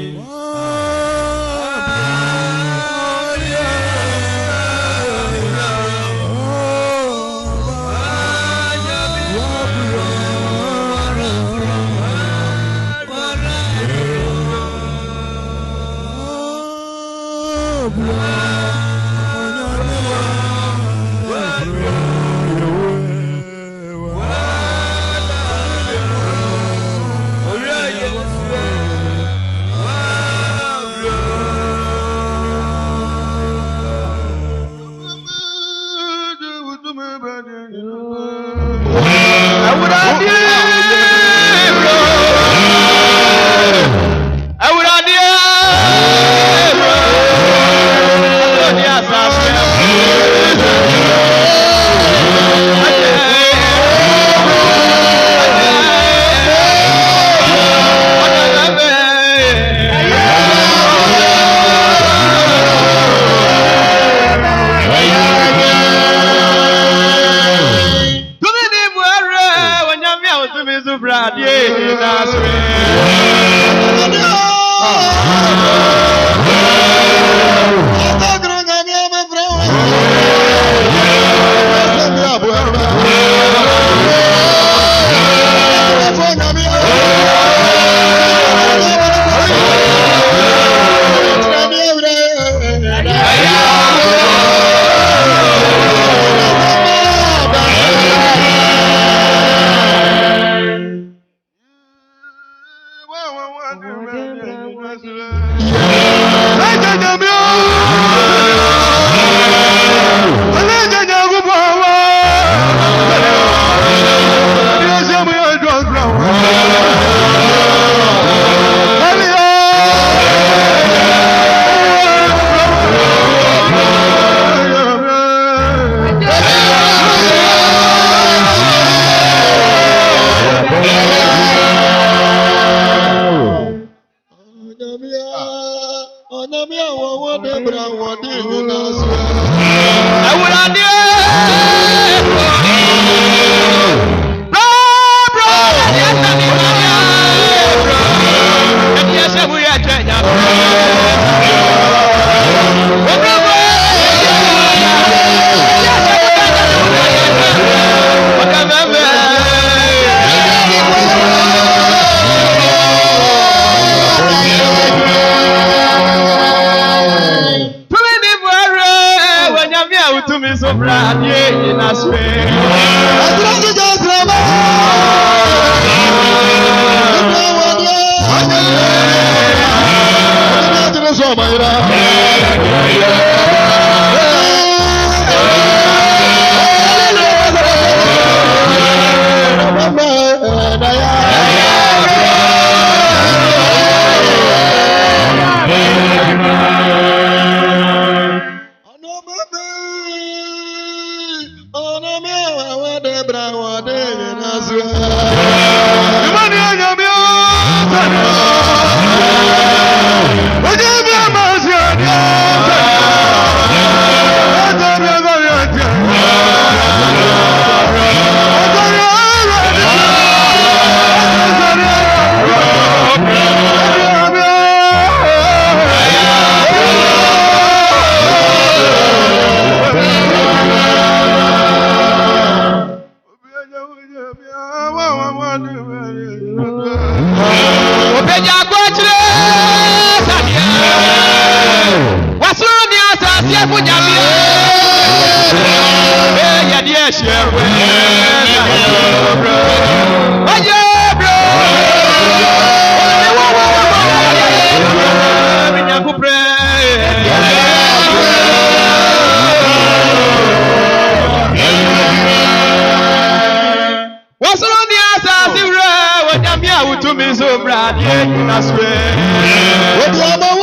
to me so brand new, I swear. What do you have? What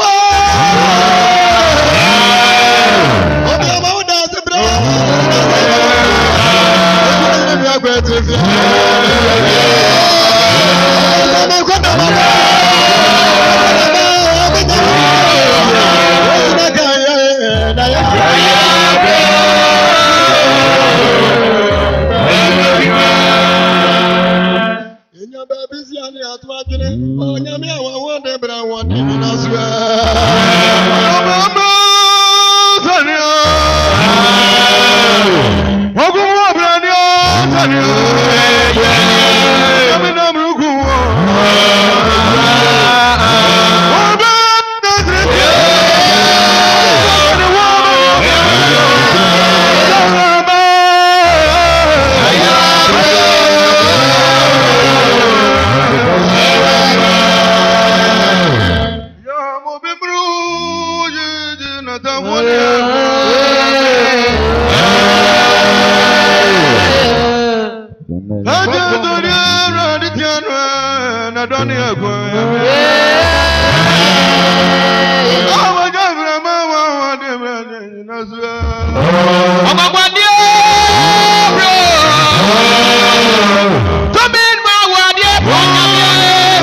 do you have? That's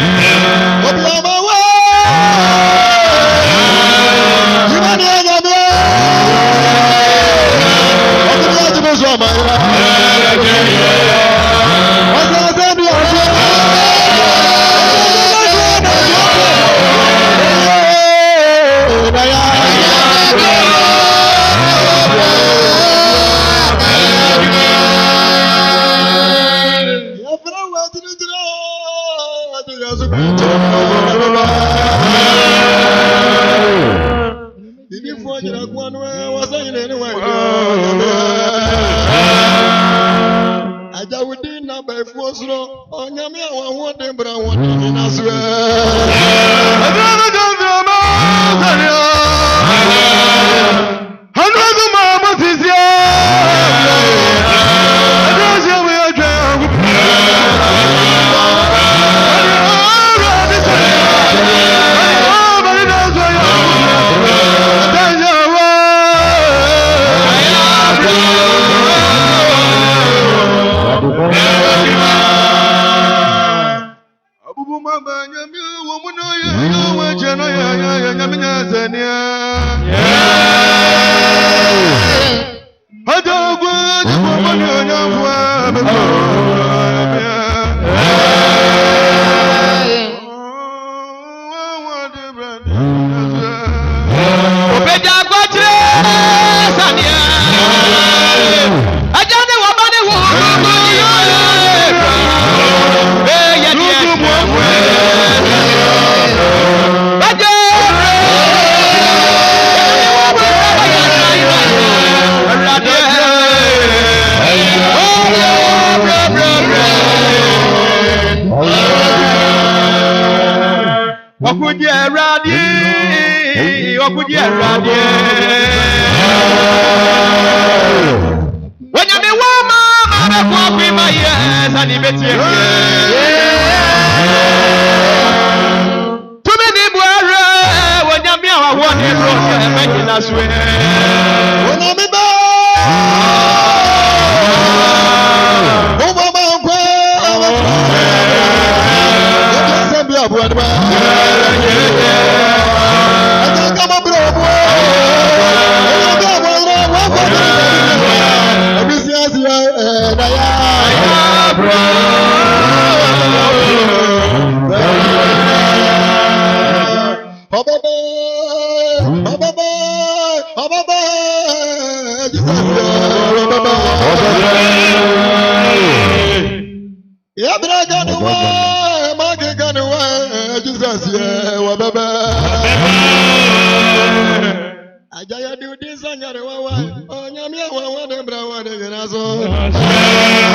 the brand. Ajaya do this and your wawa. Oh, Yamia, what a brown and as all.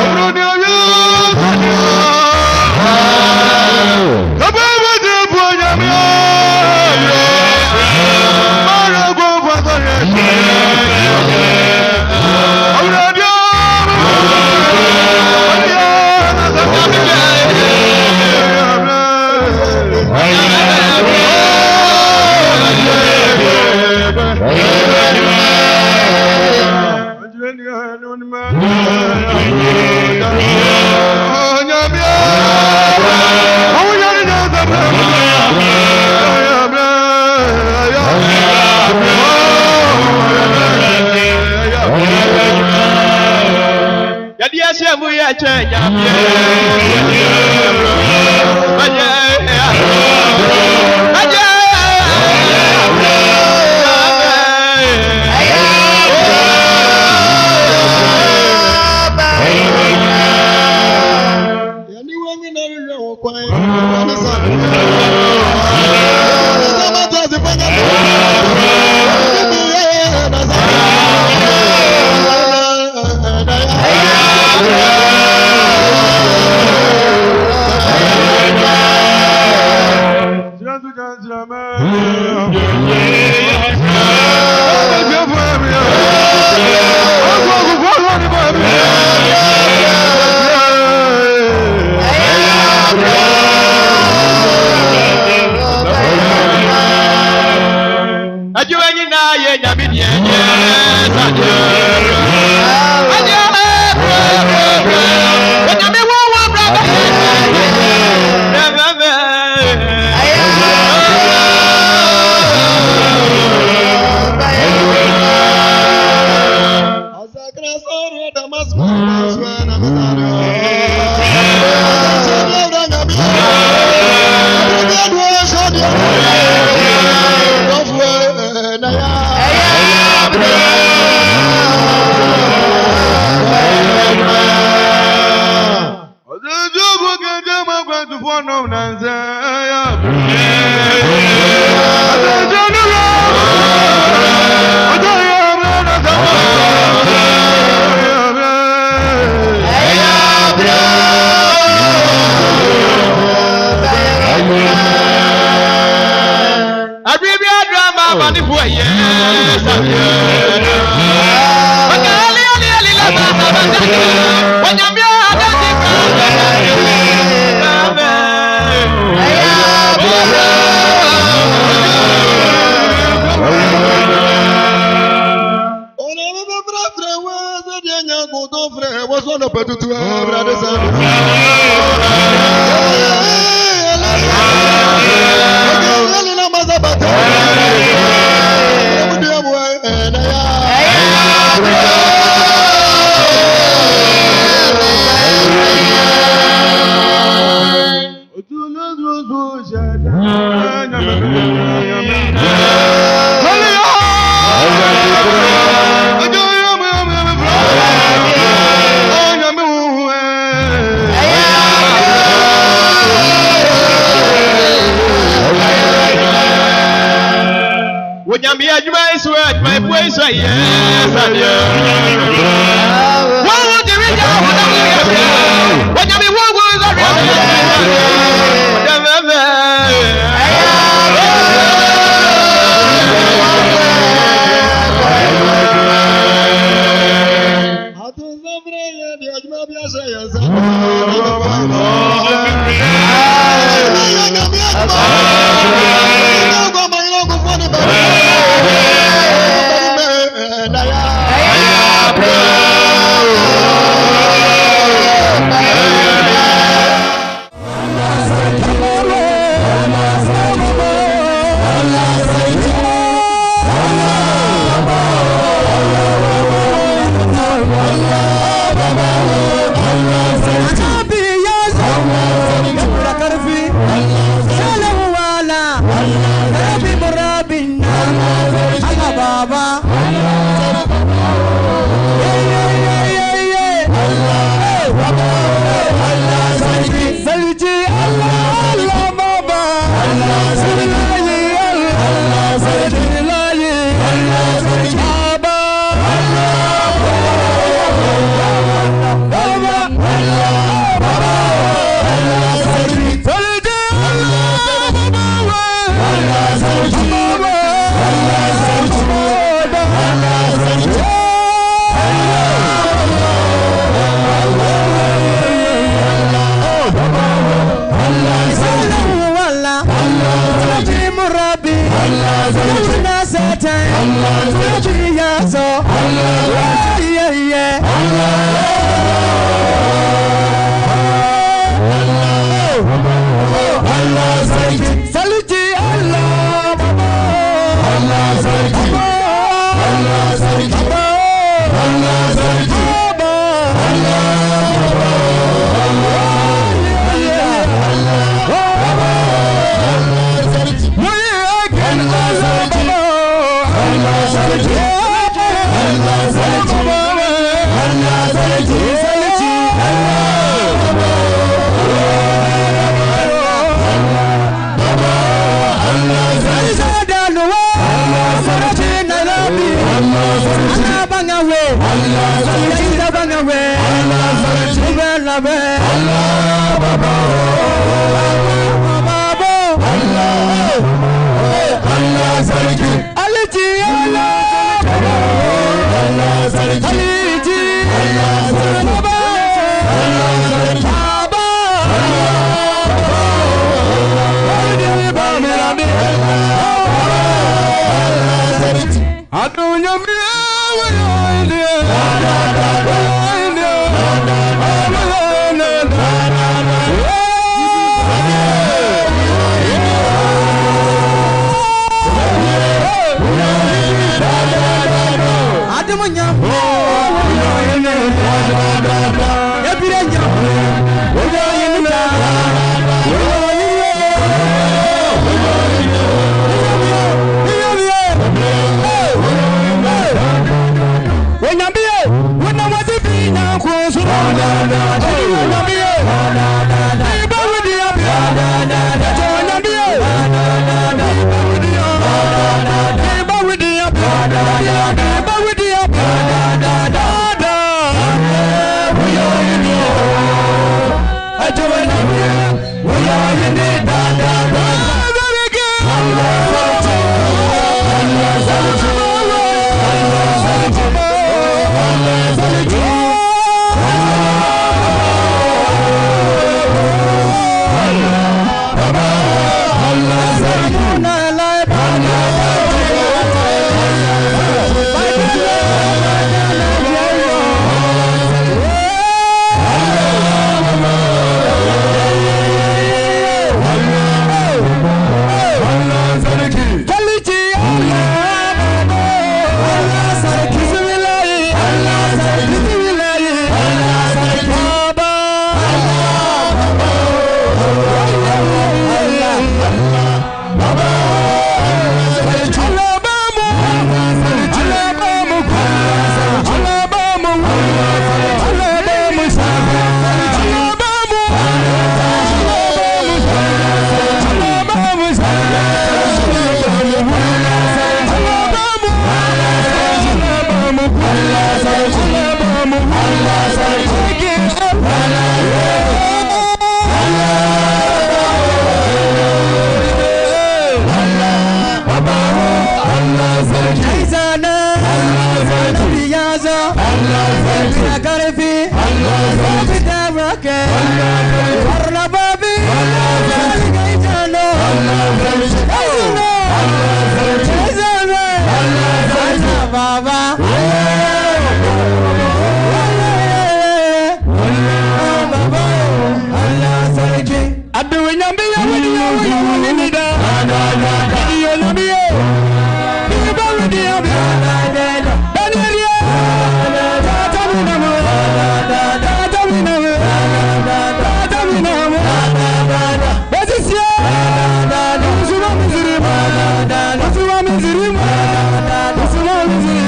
This is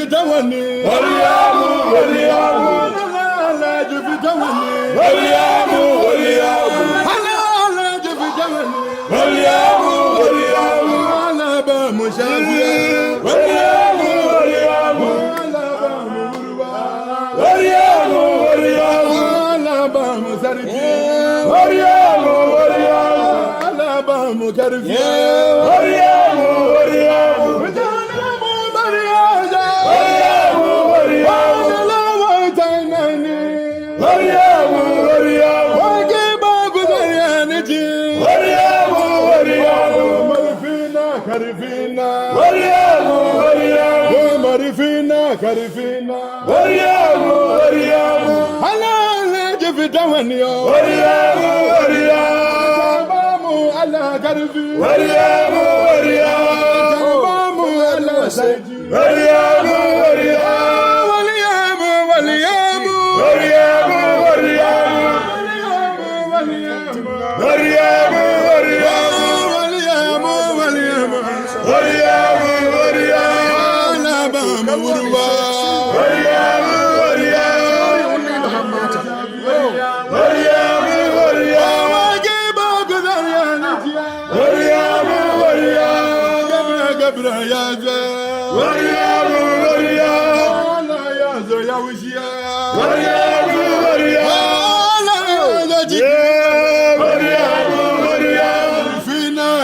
Jupitawani, Waliamu, Waliamu, Jupitawani, Waliamu, Waliamu, Jupitawani, Waliamu, Waliamu, Alabama, Shafi, Waliamu, Waliamu, Alabama, Muruba, Waliamu, Waliamu, Alabama, Sariki, Waliamu, Waliamu, Alabama, Karifi, Waliamu, Waliamu, Karifina, Wariamu, Wariamu, Halala, Jefitawanio, Wariamu, Wariamu, Allah, Karifi, Wariamu, Wariamu, Allah, Saji, Wariamu, Wariamu, Wariamu, Wariamu, Wariamu, Wariamu, Wariamu, Wariamu,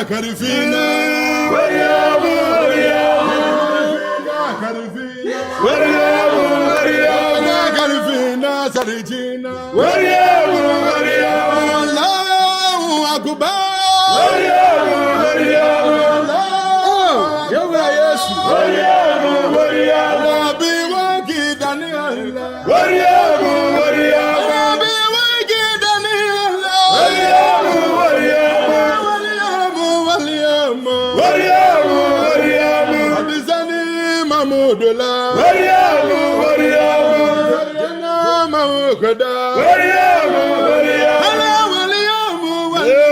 Karifina, Wariamu, Wariamu, Karifina, Wariamu, Wariamu, Karifina, Sarijina, Wariamu, Wariamu, Allahu Akbar, Wariamu, Wariamu, Yehova Yesu, Wariamu, Wariamu, Nabi Waki Daniel, Wariamu, Wariamu, Nabi Waki Daniel, Wariamu, Wariamu, Wariamu, Wariamu, Abizani Mamudula, Wariamu, Wariamu, Jana Mawukada, Wariamu, Wariamu, Wariamu, Wariamu,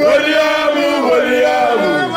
Wariamu, Wariamu,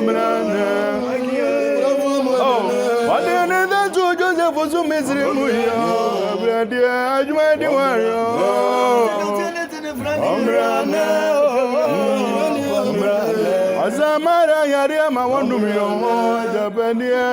Wamrana. Oh, what the other two Joseph was so miserable. Bradia, Ajmadi Wario. Wamrana. Azamara Yaria, my one to me, Japanese,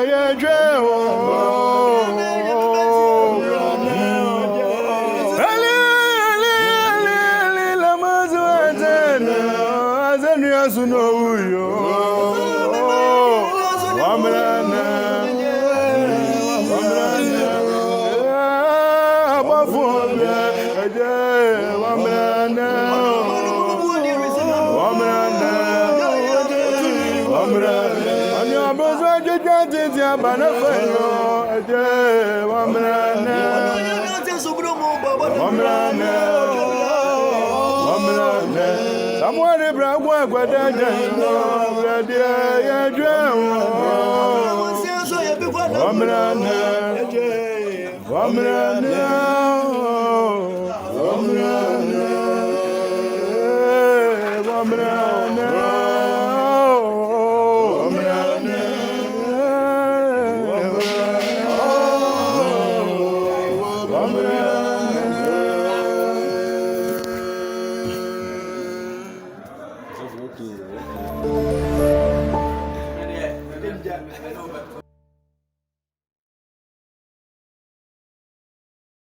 Someone brought work with that. Wamrana.